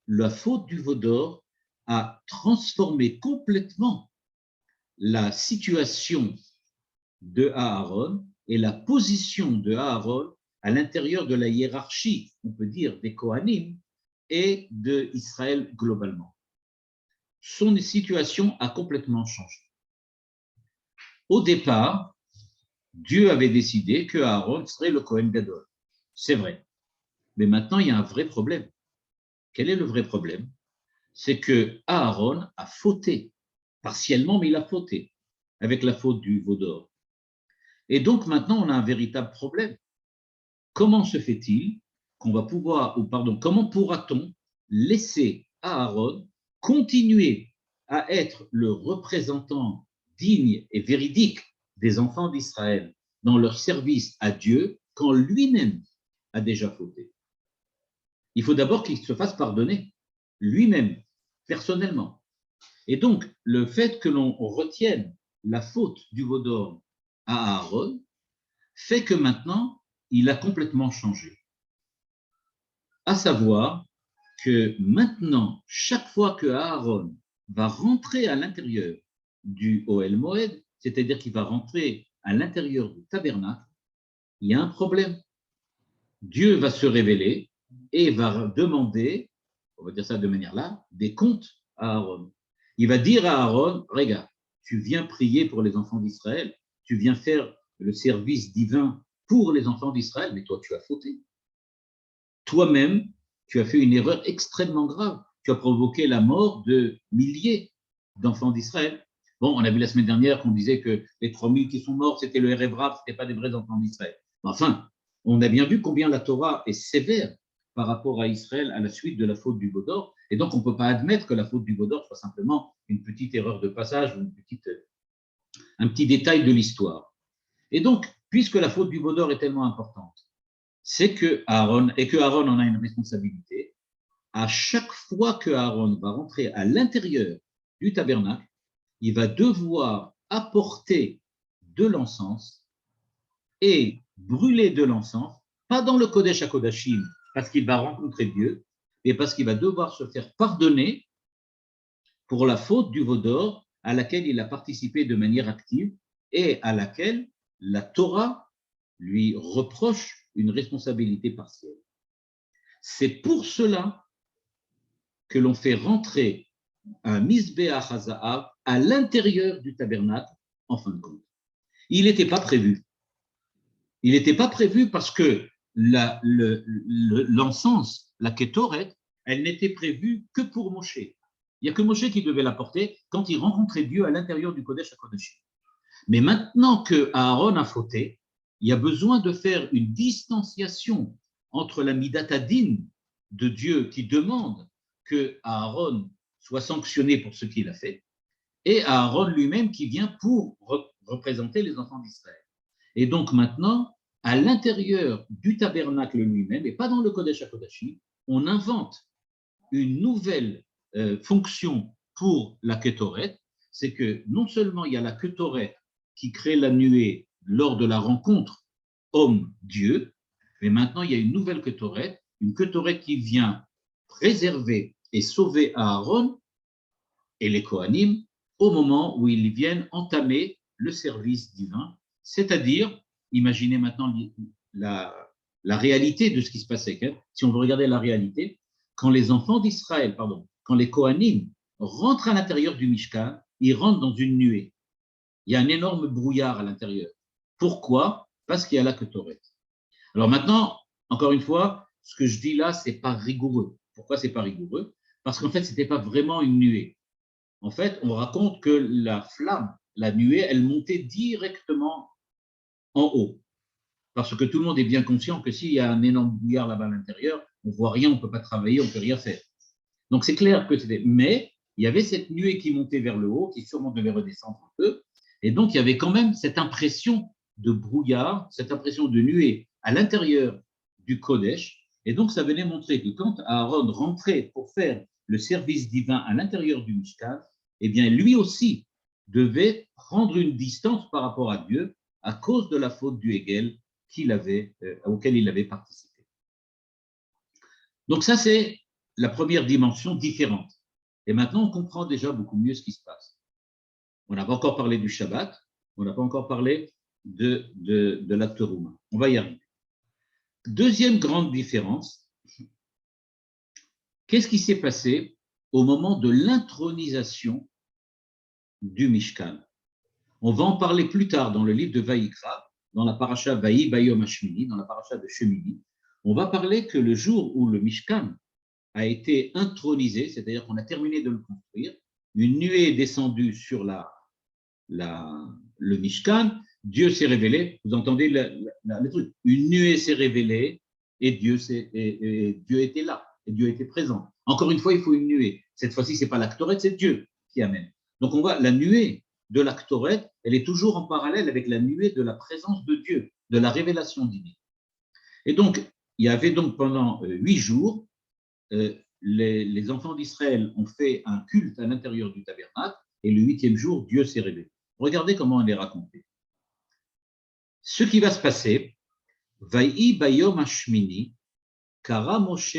la faute du veau d'or a transformé complètement la situation de Aaron et la position de Aaron à l'intérieur de la hiérarchie, on peut dire, des Kohanim et d'Israël globalement. Son situation a complètement changé. Au départ, Dieu avait décidé que Aaron serait le Kohen Gadol. C'est vrai. Mais maintenant, il y a un vrai problème. Quel est le vrai problème? C'est que Aaron a fauté, partiellement, mais il a fauté, avec la faute du veau d'or. Et donc maintenant, on a un véritable problème. Comment se fait-il comment pourra-t-on laisser Aaron continuer à être le représentant digne et véridique des enfants d'Israël dans leur service à Dieu quand lui-même a déjà fauté? Il faut d'abord qu'il se fasse pardonner, lui-même, personnellement. Et donc, le fait que l'on retienne la faute du veau d'or à Aaron fait que maintenant, il a complètement changé. À savoir que maintenant, chaque fois que Aaron va rentrer à l'intérieur du Ohel Moed, c'est-à-dire qu'il va rentrer à l'intérieur du tabernacle, il y a un problème. Dieu va se révéler et va demander, on va dire ça de manière là, des comptes à Aaron. Il va dire à Aaron, regarde, tu viens prier pour les enfants d'Israël, tu viens faire le service divin pour les enfants d'Israël, mais toi, tu as fauté. Toi-même, tu as fait une erreur extrêmement grave. Tu as provoqué la mort de milliers d'enfants d'Israël. Bon, on a vu la semaine dernière qu'on disait que les 3000 qui sont morts, c'était le Erev Rav, ce n'était pas des vrais enfants d'Israël. Enfin, on a bien vu combien la Torah est sévère par rapport à Israël à la suite de la faute du veau d'or. Et donc, on ne peut pas admettre que la faute du veau d'or soit simplement une petite erreur de passage ou un petit détail de l'histoire. Et donc, puisque la faute du veau d'or est tellement importante, c'est que Aaron, et que Aaron en a une responsabilité, à chaque fois que Aaron va rentrer à l'intérieur du tabernacle, il va devoir apporter de l'encens et brûler de l'encens, pas dans le Kodesh HaKodashim, parce qu'il va rencontrer Dieu, mais parce qu'il va devoir se faire pardonner pour la faute du veau d'or à laquelle il a participé de manière active et à laquelle la Torah lui reproche une responsabilité partielle. C'est pour cela que l'on fait rentrer un Mizbeach HaZahav à l'intérieur du tabernacle, en fin de compte. Il n'était pas prévu. Il n'était pas prévu parce que l'encens, la Kétoret, elle n'était prévue que pour Moshe. Il n'y a que Moshe qui devait la porter quand il rencontrait Dieu à l'intérieur du Kodesh HaKodashim. Mais maintenant que Aaron a fauté, il y a besoin de faire une distanciation entre la Midat Hadin de Dieu qui demande que Aaron soit sanctionné pour ce qu'il a fait, et Aaron lui-même qui vient pour représenter les enfants d'Israël. Et donc maintenant, à l'intérieur du tabernacle lui-même, et pas dans le Kodesh HaKodashim, on invente une nouvelle fonction pour la Kétoret, c'est que non seulement il y a la Kétoret qui crée la nuée lors de la rencontre homme-Dieu, mais maintenant il y a une nouvelle Kétoret, une Kétoret qui vient préserver et sauver Aaron et les Kohanim au moment où ils viennent entamer le service divin, c'est-à-dire, imaginez maintenant la réalité de ce qui se passait. Si on veut regarder la réalité, quand les enfants d'Israël, quand les Kohanim rentrent à l'intérieur du Mishkan, ils rentrent dans une nuée. Il y a un énorme brouillard à l'intérieur. Pourquoi? Parce qu'il y a la Kétoret. Alors maintenant, encore une fois, ce que je dis là, ce n'est pas rigoureux. Pourquoi ce n'est pas rigoureux? Parce qu'en fait, ce n'était pas vraiment une nuée. En fait, on raconte que la flamme, la nuée, elle montait directement en haut. Parce que tout le monde est bien conscient que s'il y a un énorme brouillard là-bas à l'intérieur, on ne voit rien, on ne peut pas travailler, on ne peut rien faire. Donc c'est clair que c'était. Mais il y avait cette nuée qui montait vers le haut, qui sûrement devait redescendre un peu. Et donc il y avait quand même cette impression de brouillard, cette impression de nuée à l'intérieur du Kodesh. Et donc ça venait montrer que quand Aaron rentrait pour faire le service divin à l'intérieur du Mishkan, eh bien lui aussi devait prendre une distance par rapport à Dieu à cause de la faute du Hegel auquel il avait participé. Donc ça, c'est la première dimension différente. Et maintenant, on comprend déjà beaucoup mieux ce qui se passe. On n'a pas encore parlé du Shabbat, on n'a pas encore parlé de l'acte roumain. On va y arriver. Deuxième grande différence, qu'est-ce qui s'est passé au moment de l'intronisation du Mishkan? On va en parler plus tard dans le livre de Vaïkra, dans la paracha Vaï Bayom Hashmini, dans la paracha de Shemini. On va parler que le jour où le Mishkan a été intronisé, c'est-à-dire qu'on a terminé de le construire, une nuée est descendue sur le Mishkan, Dieu s'est révélé, vous entendez le truc, une nuée s'est révélée et Dieu était là, et Dieu était présent. Encore une fois, il faut une nuée. Cette fois-ci, ce n'est pas l'Aktoret, c'est Dieu qui amène. Donc on voit la nuée de l'Aktoret, elle est toujours en parallèle avec la nuée de la présence de Dieu, de la révélation divine. Et donc, il y avait donc pendant 8 jours, les enfants d'Israël ont fait un culte à l'intérieur du tabernacle, et le 8e jour, Dieu s'est révélé. Regardez comment elle est racontée. Ce qui va se passer, Vaï Bayom Hashmini, Kara Moshe,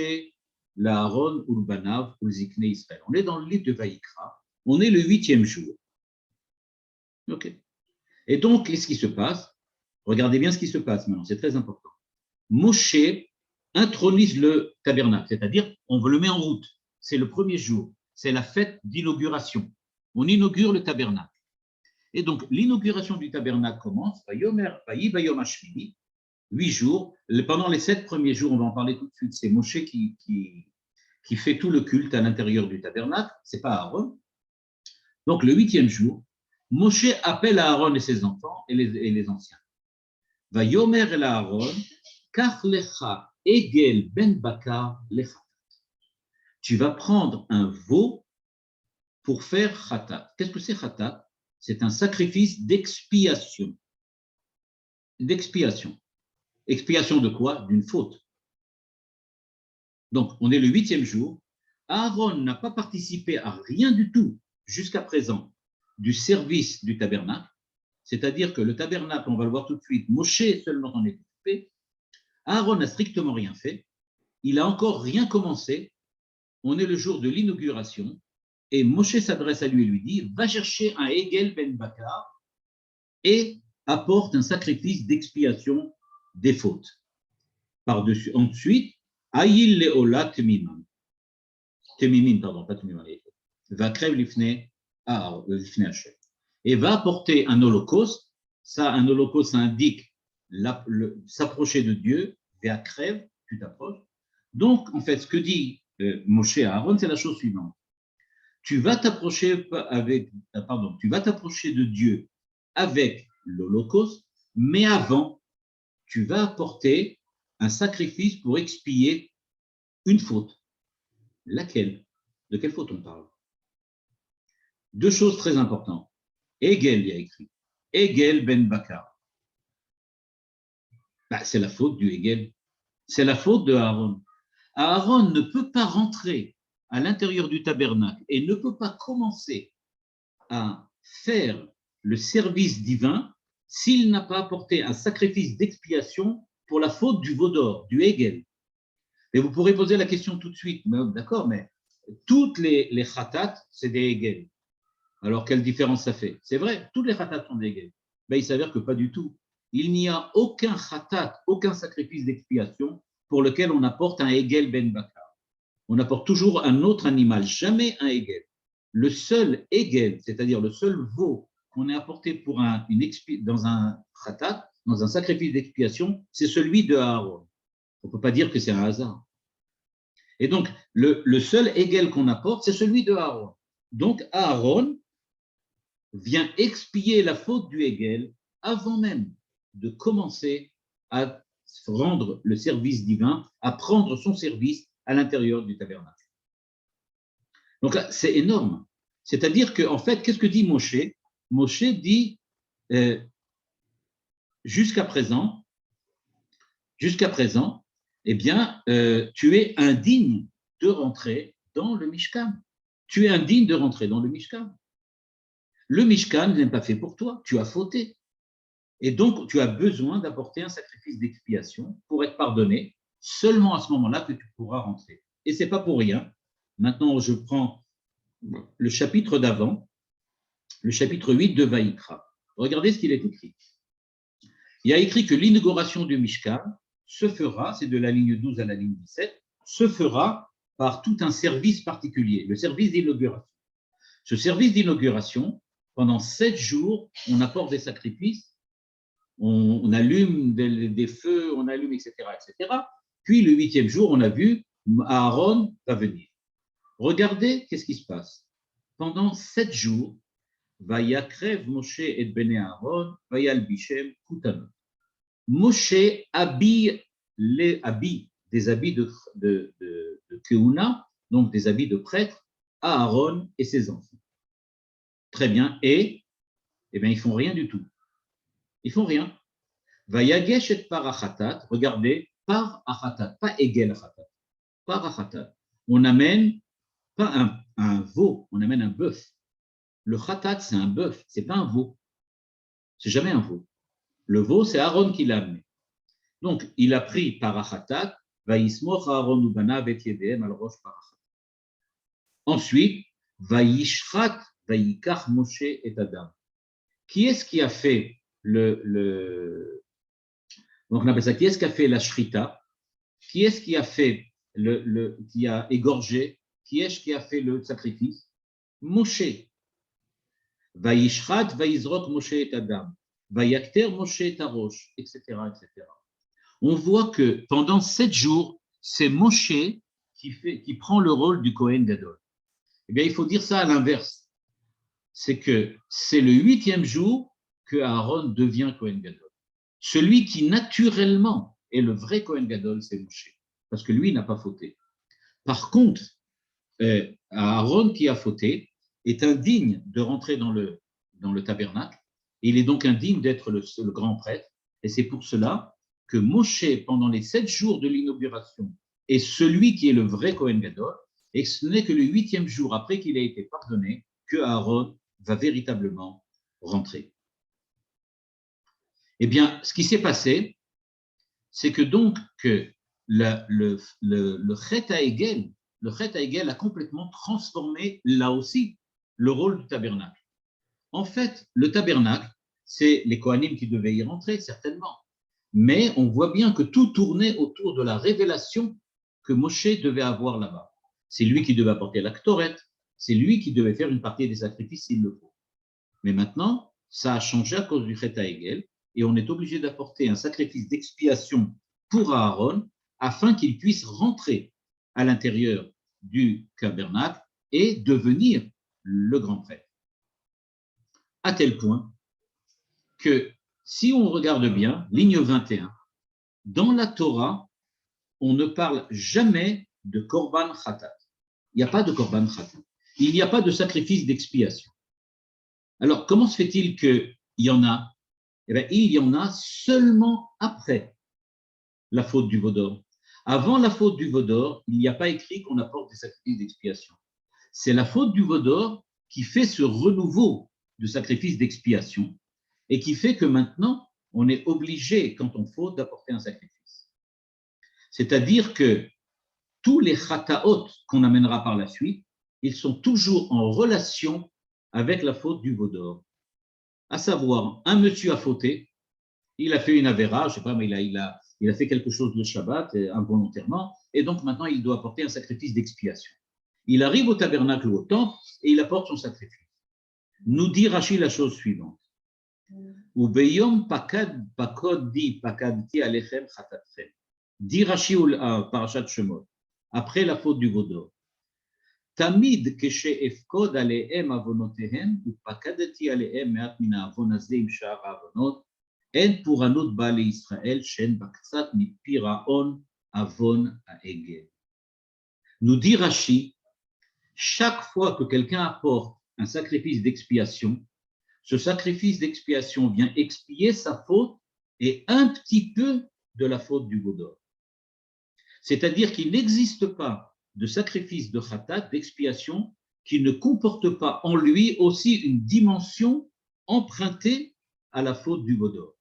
l'Aaron Ulbanav, Ulzikne Israël. On est dans le livre de Vaïkra, on est le 8e jour. Ok. Et donc, qu'est-ce qui se passe? Regardez bien ce qui se passe maintenant, c'est très important. Moshe intronise le tabernacle, c'est-à-dire on le met en route. C'est le premier jour, c'est la fête d'inauguration. On inaugure le tabernacle. Et donc, l'inauguration du tabernacle commence, Vaï Bayom Hashmini, 8 jours. Pendant les 7 premiers jours, on va en parler tout de suite, c'est Moshe qui fait tout le culte à l'intérieur du tabernacle, c'est pas Aaron. Donc, le 8e jour, Moshe appelle Aaron et ses enfants et les anciens. Va yomer el Aaron, kach lecha egel ben bakar lecha. Tu vas prendre un veau pour faire khatat. Qu'est-ce que c'est khatat? C'est un sacrifice d'expiation. D'expiation. Expiation de quoi? D'une faute. Donc, on est le 8e jour. Aaron n'a pas participé à rien du tout jusqu'à présent du service du tabernacle. C'est-à-dire que le tabernacle, on va le voir tout de suite, Moshe seulement en est occupé. Aaron n'a strictement rien fait. Il n'a encore rien commencé. On est le jour de l'inauguration. Et Moshe s'adresse à lui et lui dit, va chercher un Egel ben Bakar et apporte un sacrifice d'expiation des fautes. Par-dessus, ensuite, Aïl leola temimim. Temimim, pardon, pas temimim. Va crève l'ifne Hashem. Et va apporter un holocauste. Ça, un holocauste, ça indique s'approcher de Dieu. Va crève, tu t'approches. Donc, en fait, ce que dit Moshe à Aaron, c'est la chose suivante. Tu vas t'approcher de Dieu avec l'holocauste, mais avant, tu vas apporter un sacrifice pour expier une faute. Laquelle? De quelle faute on parle? Deux choses très importantes. Egel, il y a écrit. Egel ben Bakar. C'est la faute du Egel. C'est la faute de Aaron. Aaron ne peut pas rentrer à l'intérieur du tabernacle et ne peut pas commencer à faire le service divin s'il n'a pas apporté un sacrifice d'expiation pour la faute du veau d'or, du Egel. Et vous pourrez poser la question tout de suite, d'accord, mais toutes les khatat, c'est des Egel. Alors, quelle différence ça fait? C'est vrai, toutes les khatat sont des Egel. Il s'avère que pas du tout. Il n'y a aucun khatat, aucun sacrifice d'expiation pour lequel on apporte un Egel ben Bakar. On apporte toujours un autre animal, jamais un Egel. Le seul Egel, c'est-à-dire le seul veau qu'on ait apporté dans un khatat, dans un sacrifice d'expiation, c'est celui de Aaron. On ne peut pas dire que c'est un hasard. Et donc, le seul Egel qu'on apporte, c'est celui de Aaron. Donc, Aaron vient expier la faute du Egel avant même de commencer à rendre le service divin, à prendre son service à l'intérieur du tabernacle. Donc là, c'est énorme. C'est-à-dire qu'en fait, qu'est-ce que dit Moshe? Moshe dit, jusqu'à présent, eh bien, tu es indigne de rentrer dans le Mishkan. Tu es indigne de rentrer dans le Mishkan. Le Mishkan n'est pas fait pour toi. Tu as fauté. Et donc, tu as besoin d'apporter un sacrifice d'expiation pour être pardonné. Seulement à ce moment-là que tu pourras rentrer. Et ce n'est pas pour rien. Maintenant, je prends le chapitre d'avant, le chapitre 8 de Vaïkra. Regardez ce qu'il est écrit. Il y a écrit que l'inauguration du Mishkan se fera, c'est de la ligne 12 à la ligne 17, se fera par tout un service particulier, le service d'inauguration. Ce service d'inauguration, pendant 7 jours, on apporte des sacrifices, on allume des feux, on allume, etc., etc. Puis le 8e jour, on a vu Aaron va venir. Regardez qu'est-ce qui se passe. Pendant 7 jours, Vayakrev Moshe et Bene Aaron, Vayalbishem Kutanot. Moshe habille des habits de Keuna, donc des habits de prêtre, à Aaron et ses enfants. Très bien. Et bien, ils font rien du tout. Ils font rien. Vayagesh et parachatat, regardez, par achatat, pas egel achatat, par achatat. On amène pas un veau, on amène un bœuf. Le khatat, c'est un bœuf, c'est pas un veau. C'est jamais un veau. Le veau, c'est Aaron qui l'a amené. Donc, il a pris parachatat, vaïsmoch Aaron ubana bet yedem al rosh parachatat. Ensuite, vaïshrat, vaïkach Moshe et Adam. Qui est-ce qui a fait donc on appelle ça, qui est-ce qui a fait la shrita? Qui est-ce qui a fait qui a égorgé? Qui est-ce qui a fait le sacrifice? Moshe. Vaïshrat, vaïzrok Moshe et Adam. Vaïakter Moshe et Arosh, etc., etc. On voit que pendant 7 jours, c'est Moshe qui prend le rôle du Kohen Gadol. Eh bien, il faut dire ça à l'inverse. c'est que c'est le 8e jour que Aaron devient Kohen Gadol. Celui qui naturellement est le vrai Kohen Gadol, c'est Moshe, parce que lui il n'a pas fauté. Par contre, Aaron qui a fauté est indigne de rentrer dans le tabernacle, et il est donc indigne d'être le grand prêtre, et c'est pour cela que Moshe, pendant les 7 jours de l'inauguration, est celui qui est le vrai Kohen Gadol, et ce n'est que le 8e jour après qu'il a été pardonné que Aaron va véritablement rentrer. Eh bien, ce qui s'est passé, c'est que donc que le Chet HaEgel a complètement transformé là aussi le rôle du tabernacle. En fait, le tabernacle, c'est les Kohanim qui devaient y rentrer, certainement. Mais on voit bien que tout tournait autour de la révélation que Moshe devait avoir là-bas. C'est lui qui devait apporter la Ktoret, c'est lui qui devait faire une partie des sacrifices s'il le faut. Mais maintenant, ça a changé à cause du Chet HaEgel, et on est obligé d'apporter un sacrifice d'expiation pour Aaron afin qu'il puisse rentrer à l'intérieur du tabernacle et devenir le grand prêtre. À tel point que si on regarde bien, ligne 21, dans la Torah, on ne parle jamais de Korban Khatat. Il n'y a pas de Korban Khatat. Il n'y a pas de sacrifice d'expiation. Alors, comment se fait-il qu'il y en a? Eh bien, il y en a seulement après la faute du veau d'or. Avant la faute du veau d'or, il n'y a pas écrit qu'on apporte des sacrifices d'expiation. C'est la faute du veau d'or qui fait ce renouveau de sacrifice d'expiation et qui fait que maintenant, on est obligé, quand on faute, d'apporter un sacrifice. C'est-à-dire que tous les chataot qu'on amènera par la suite, ils sont toujours en relation avec la faute du veau d'or. À savoir, un monsieur a fauté, il a fait une avéra, je ne sais pas, mais il a fait quelque chose le Shabbat involontairement, et donc maintenant il doit apporter un sacrifice d'expiation. Il arrive au tabernacle ou au temple et il apporte son sacrifice. Nous dit Rashi la chose suivante. Ubeyom pakod di pakadti alechem chatatrem. Dit Rashi parashat Shemot, après la faute du veau d'or. Tamid keshe efkod alehem avonotehem upakadti alehem meat mina avon hazeh im sha'ar avonot en puranut ba leIsraël shen baktsat mipiraon avon haegel. Nous dit Rashi, chaque fois que quelqu'un apporte un sacrifice d'expiation, ce sacrifice d'expiation vient expier sa faute et un petit peu de la faute du veau d'or. C'est-à-dire qu'il n'existe pas de sacrifice de khatat, d'expiation, qui ne comporte pas en lui aussi une dimension empruntée à la faute du veau d'or.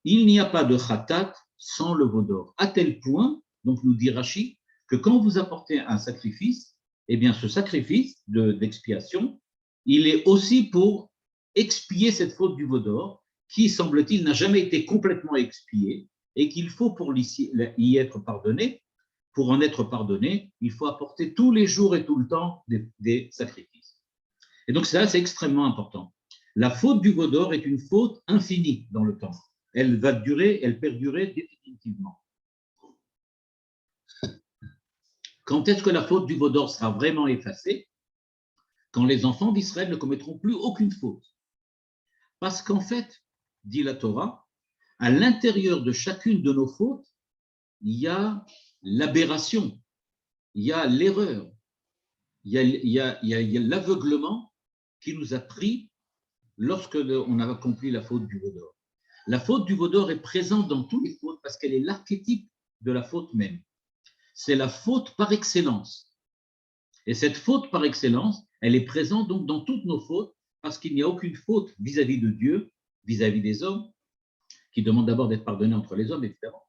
Il n'y a pas de khatat sans le veau d'or, à tel point, donc nous dit Rashi, que quand vous apportez un sacrifice, eh bien ce sacrifice d'expiation, il est aussi pour expier cette faute du veau d'or, qui, semble-t-il, n'a jamais été complètement expiée, et qu'il faut pour y être pardonné, pour en être pardonné, il faut apporter tous les jours et tout le temps des sacrifices. Et donc ça, c'est extrêmement important. La faute du veau d'or est une faute infinie dans le temps. Elle va durer, elle perdurer définitivement. Quand est-ce que la faute du veau d'or sera vraiment effacée? Quand les enfants d'Israël ne commettront plus aucune faute. Parce qu'en fait, dit la Torah, à l'intérieur de chacune de nos fautes, il y a l'aberration, il y a l'erreur, il y a l'aveuglement qui nous a pris lorsque on a accompli la faute du veau d'or. La faute du veau d'or est présente dans toutes les fautes parce qu'elle est l'archétype de la faute même. C'est la faute par excellence. Et cette faute par excellence, elle est présente donc dans toutes nos fautes parce qu'il n'y a aucune faute vis-à-vis de Dieu, vis-à-vis des hommes, qui demandent d'abord d'être pardonnés entre les hommes, évidemment.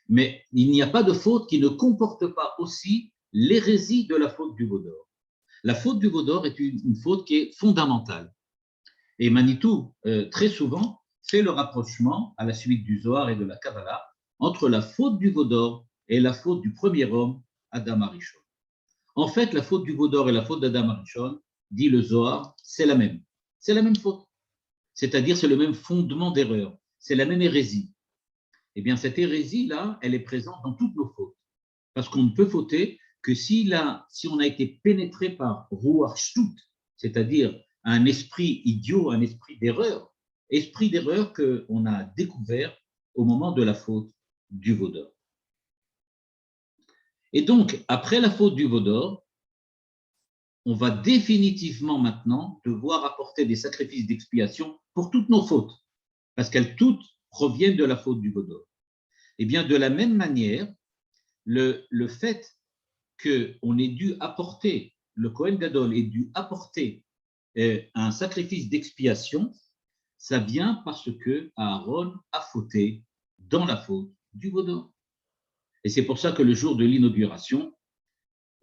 Mais il n'y a pas de faute qui ne comporte pas aussi l'hérésie de la faute du veau d'or. La faute du veau d'or est une faute qui est fondamentale. Et Manitou, très souvent, fait le rapprochement, à la suite du Zohar et de la Kabbalah, entre la faute du veau d'or et la faute du premier homme, Adam Arishon. En fait, la faute du veau d'or et la faute d'Adam Arishon, dit le Zohar, c'est la même. C'est la même faute. C'est-à-dire, c'est le même fondement d'erreur. C'est la même hérésie. Eh bien, cette hérésie-là, elle est présente dans toutes nos fautes. Parce qu'on ne peut fauter que si on a été pénétré par Ruach Shtut, c'est-à-dire un esprit idiot, un esprit d'erreur qu'on a découvert au moment de la faute du veau d'or. Et donc, après la faute du veau d'or, on va définitivement maintenant devoir apporter des sacrifices d'expiation pour toutes nos fautes, parce qu'elles toutes proviennent de la faute du veau d'or. Et bien, de la même manière, le fait qu'on ait dû apporter, le Kohen Gadol ait dû apporter un sacrifice d'expiation, ça vient parce que Aaron a fauté dans la faute du veau d'or. Et c'est pour ça que le jour de l'inauguration,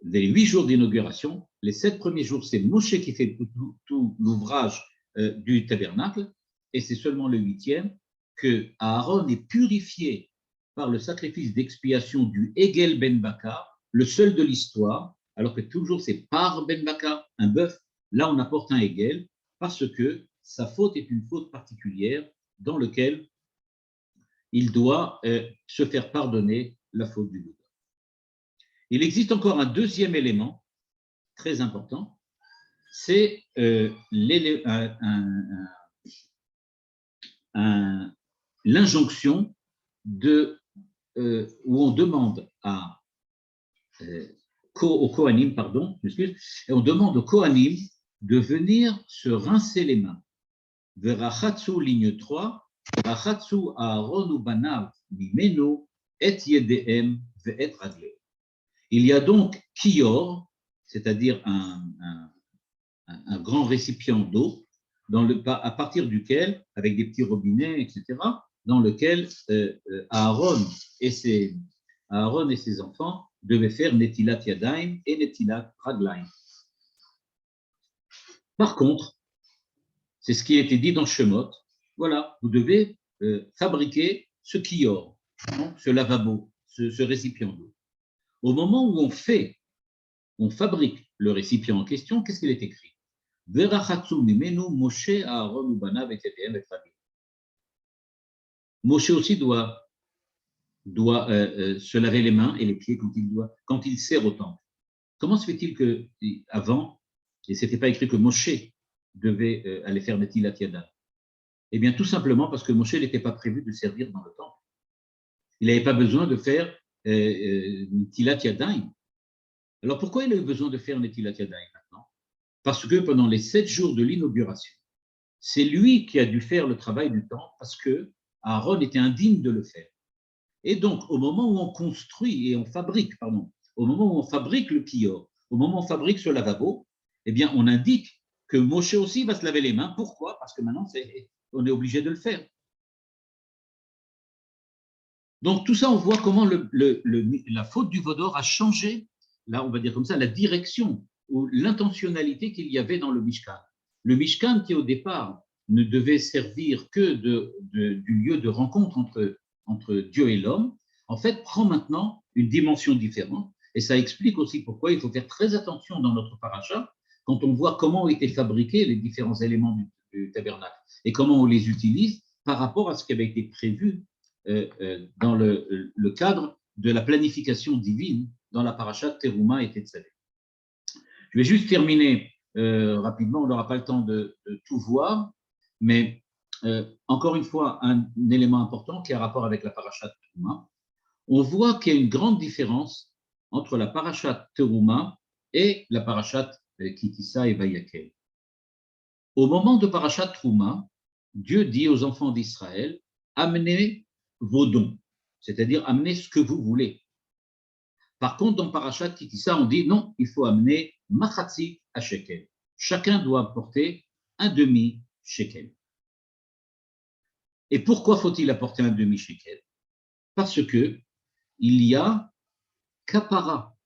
les 8 jours d'inauguration, les 7 premiers jours, c'est Moshe qui fait tout l'ouvrage du tabernacle, et c'est seulement le 8e que Aaron est purifié par le sacrifice d'expiation du Egel Ben Bakar, le seul de l'histoire, alors que toujours c'est par Ben Bakar, un bœuf. Là, on apporte un Egel parce que sa faute est une faute particulière dans laquelle il doit se faire pardonner la faute du veau d'or. Il existe encore un deuxième élément très important, c'est l'injonction où on demande au Kohanim, et on demande au Kohanim de venir se rincer les mains. Verachatsu, ligne 3, Rachatsu Aaron ubanav mimeno et yedehem ve'et ragleh. Il y a donc kior, c'est-à-dire un grand récipient d'eau, à partir duquel, avec des petits robinets, etc., dans lequel Aaron et ses enfants devaient faire Netilat Yadayim et Netilat Raglaim. Par contre, c'est ce qui a été dit dans Shemot, voilà, vous devez fabriquer ce kior, ce lavabo, ce récipient d'eau. Au moment où on fabrique le récipient en question, qu'est-ce qu'il est écrit? Moshe aussi doit se laver les mains et les pieds quand il sert au temple. Comment se fait-il qu'avant, et ce n'était pas écrit que Moshe devait aller faire Netilat Yadayim? Eh bien, tout simplement parce que Moshe n'était pas prévu de servir dans le temple. Il n'avait pas besoin de faire Netilat Yadayim. Alors, pourquoi il a eu besoin de faire Netilat Yadayim maintenant? Parce que pendant les 7 jours de l'inauguration, c'est lui qui a dû faire le travail du temple parce que Aaron était indigne de le faire. Et donc, au moment où on construit et on fabrique, au moment où on fabrique le kior, au moment où on fabrique ce lavabo, eh bien, on indique que Moshe aussi va se laver les mains. Pourquoi? Parce que maintenant, on est obligé de le faire. Donc, tout ça, on voit comment la faute du veau d'or a changé, là, on va dire comme ça, la direction ou l'intentionnalité qu'il y avait dans le Mishkan. Le Mishkan qui, au départ, ne devait servir que du lieu de rencontre entre Dieu et l'homme, en fait, prend maintenant une dimension différente. Et ça explique aussi pourquoi il faut faire très attention dans notre paracha quand on voit comment ont été fabriqués les différents éléments du tabernacle et comment on les utilise par rapport à ce qui avait été prévu dans le cadre de la planification divine dans la paracha Teruma et Tetzaveh. Je vais juste terminer rapidement, on n'aura pas le temps de tout voir, mais encore une fois, un élément important qui a rapport avec la paracha Teruma. On voit qu'il y a une grande différence entre la parashat Teruma et la parashat Kitissa et Vayakel. Au moment de parashat Teruma, Dieu dit aux enfants d'Israël, amenez vos dons, c'est-à-dire amenez ce que vous voulez. Par contre, dans parashat Kitissa, on dit non, il faut amener machatzi à shekel. Chacun doit apporter un demi-shekel. Et pourquoi faut-il apporter un demi-shekel? Parce que il y a kapara,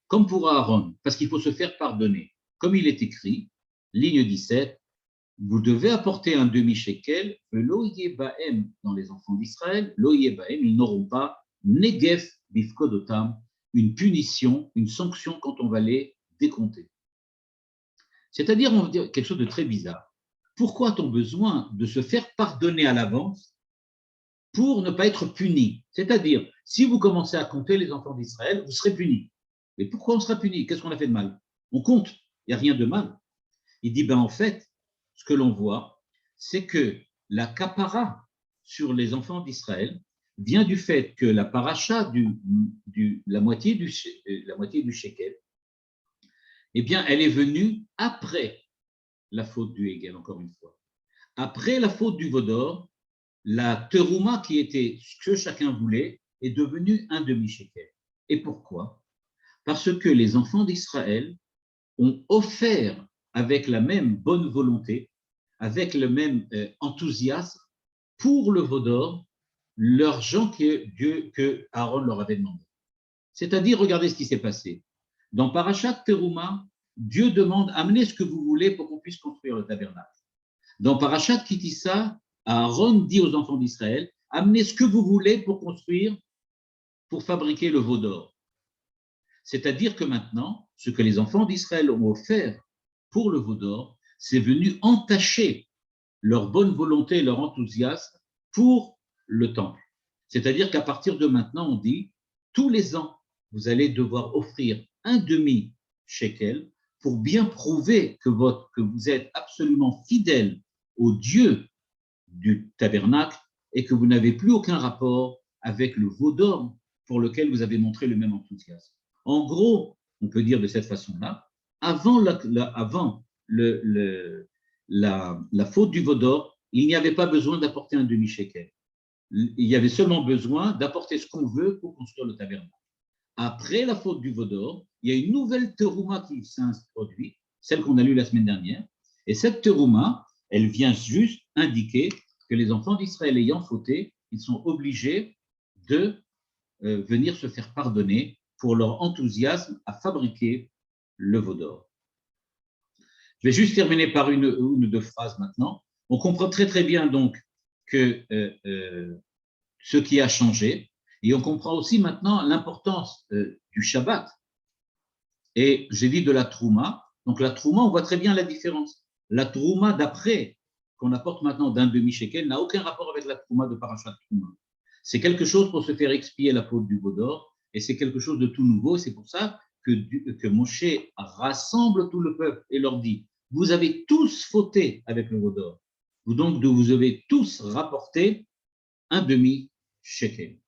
comme pour Aaron, parce qu'il faut se faire pardonner. Comme il est écrit, ligne 17, vous devez apporter un demi-shekel, lo yebahem dans les enfants d'Israël, lo yebahem, ils n'auront pas negef bifkodotam, une punition, une sanction quand on va les décompter. C'est-à-dire, on va dire quelque chose de très bizarre. Pourquoi a-t-on besoin de se faire pardonner à l'avance pour ne pas être puni? C'est-à-dire, si vous commencez à compter les enfants d'Israël, vous serez puni. Mais pourquoi on sera puni? Qu'est-ce qu'on a fait de mal? On compte, il n'y a rien de mal. Il dit, en fait, ce que l'on voit, c'est que la kapara sur les enfants d'Israël vient du fait que la paracha la moitié du shekel, eh bien, elle est venue après la faute du Hégel, encore une fois. Après la faute du Vaudor, la terouma qui était ce que chacun voulait est devenue un demi-shekel. Et pourquoi? Parce que les enfants d'Israël ont offert avec la même bonne volonté, avec le même enthousiasme pour le Vaudor, l'argent que Aaron leur avait demandé. C'est-à-dire, regardez ce qui s'est passé. Dans Parashat Teruma, Dieu demande amenez ce que vous voulez pour qu'on puisse construire le tabernacle. Dans Parashat Kitissa, Aaron dit aux enfants d'Israël amenez ce que vous voulez pour construire, pour fabriquer le veau d'or. C'est-à-dire que maintenant, ce que les enfants d'Israël ont offert pour le veau d'or, c'est venu entacher leur bonne volonté et leur enthousiasme pour le temple. C'est-à-dire qu'à partir de maintenant, on dit tous les ans, vous allez devoir offrir un demi-shekel pour bien prouver que vous êtes absolument fidèle au Dieu du tabernacle et que vous n'avez plus aucun rapport avec le veau d'or pour lequel vous avez montré le même enthousiasme. En gros, on peut dire de cette façon-là, avant la faute du veau d'or, il n'y avait pas besoin d'apporter un demi-shekel. Il y avait seulement besoin d'apporter ce qu'on veut pour construire le tabernacle. Après la faute du veau d'or, il y a une nouvelle terouma qui s'introduit, celle qu'on a lue la semaine dernière, et cette terouma, elle vient juste indiquer que les enfants d'Israël ayant fauté, ils sont obligés de venir se faire pardonner pour leur enthousiasme à fabriquer le veau d'or. Je vais juste terminer par une ou deux phrases maintenant. On comprend très très bien donc que ce qui a changé, et on comprend aussi maintenant l'importance du Shabbat. Et j'ai dit de la Trouma. Donc la Trouma, on voit très bien la différence. La Trouma d'après, qu'on apporte maintenant d'un demi-shekel, n'a aucun rapport avec la Trouma de Parashat Trouma. C'est quelque chose pour se faire expier la faute du veau d'or, et c'est quelque chose de tout nouveau. C'est pour ça que Moshe rassemble tout le peuple et leur dit, vous avez tous fauté avec le veau d'or. Donc vous devez tous rapporter un demi-shekel.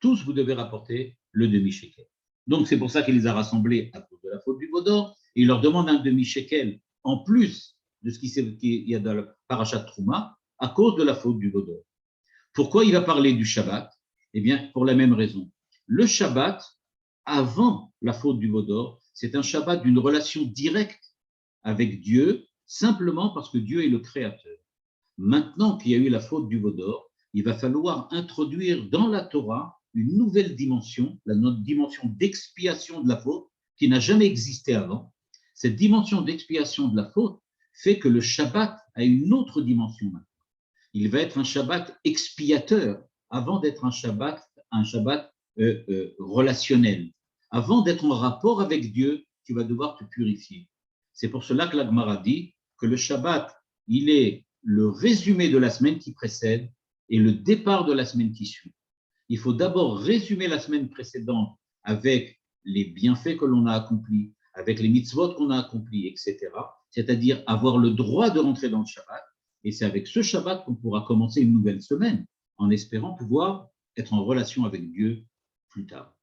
Tous, vous devez rapporter le demi-shekel. Donc, c'est pour ça qu'il les a rassemblés à cause de la faute du veau d'or. Il leur demande un demi-shekel en plus de ce qu'il y a dans le Parashat Trouma à cause de la faute du veau d'or. Pourquoi il va parler du Shabbat? Eh bien, pour la même raison. Le Shabbat, avant la faute du veau d'or, c'est un Shabbat d'une relation directe avec Dieu, simplement parce que Dieu est le Créateur. Maintenant qu'il y a eu la faute du veau d'or, il va falloir introduire dans la Torah une nouvelle dimension, notre dimension d'expiation de la faute, qui n'a jamais existé avant. Cette dimension d'expiation de la faute fait que le Shabbat a une autre dimension maintenant. Il va être un Shabbat expiateur avant d'être un Shabbat relationnel. Avant d'être en rapport avec Dieu, tu vas devoir te purifier. C'est pour cela que la Gemara dit que le Shabbat, il est le résumé de la semaine qui précède et le départ de la semaine qui suit. Il faut d'abord résumer la semaine précédente avec les bienfaits que l'on a accomplis, avec les mitzvot qu'on a accomplis, etc. C'est-à-dire avoir le droit de rentrer dans le Shabbat. Et c'est avec ce Shabbat qu'on pourra commencer une nouvelle semaine, en espérant pouvoir être en relation avec Dieu plus tard.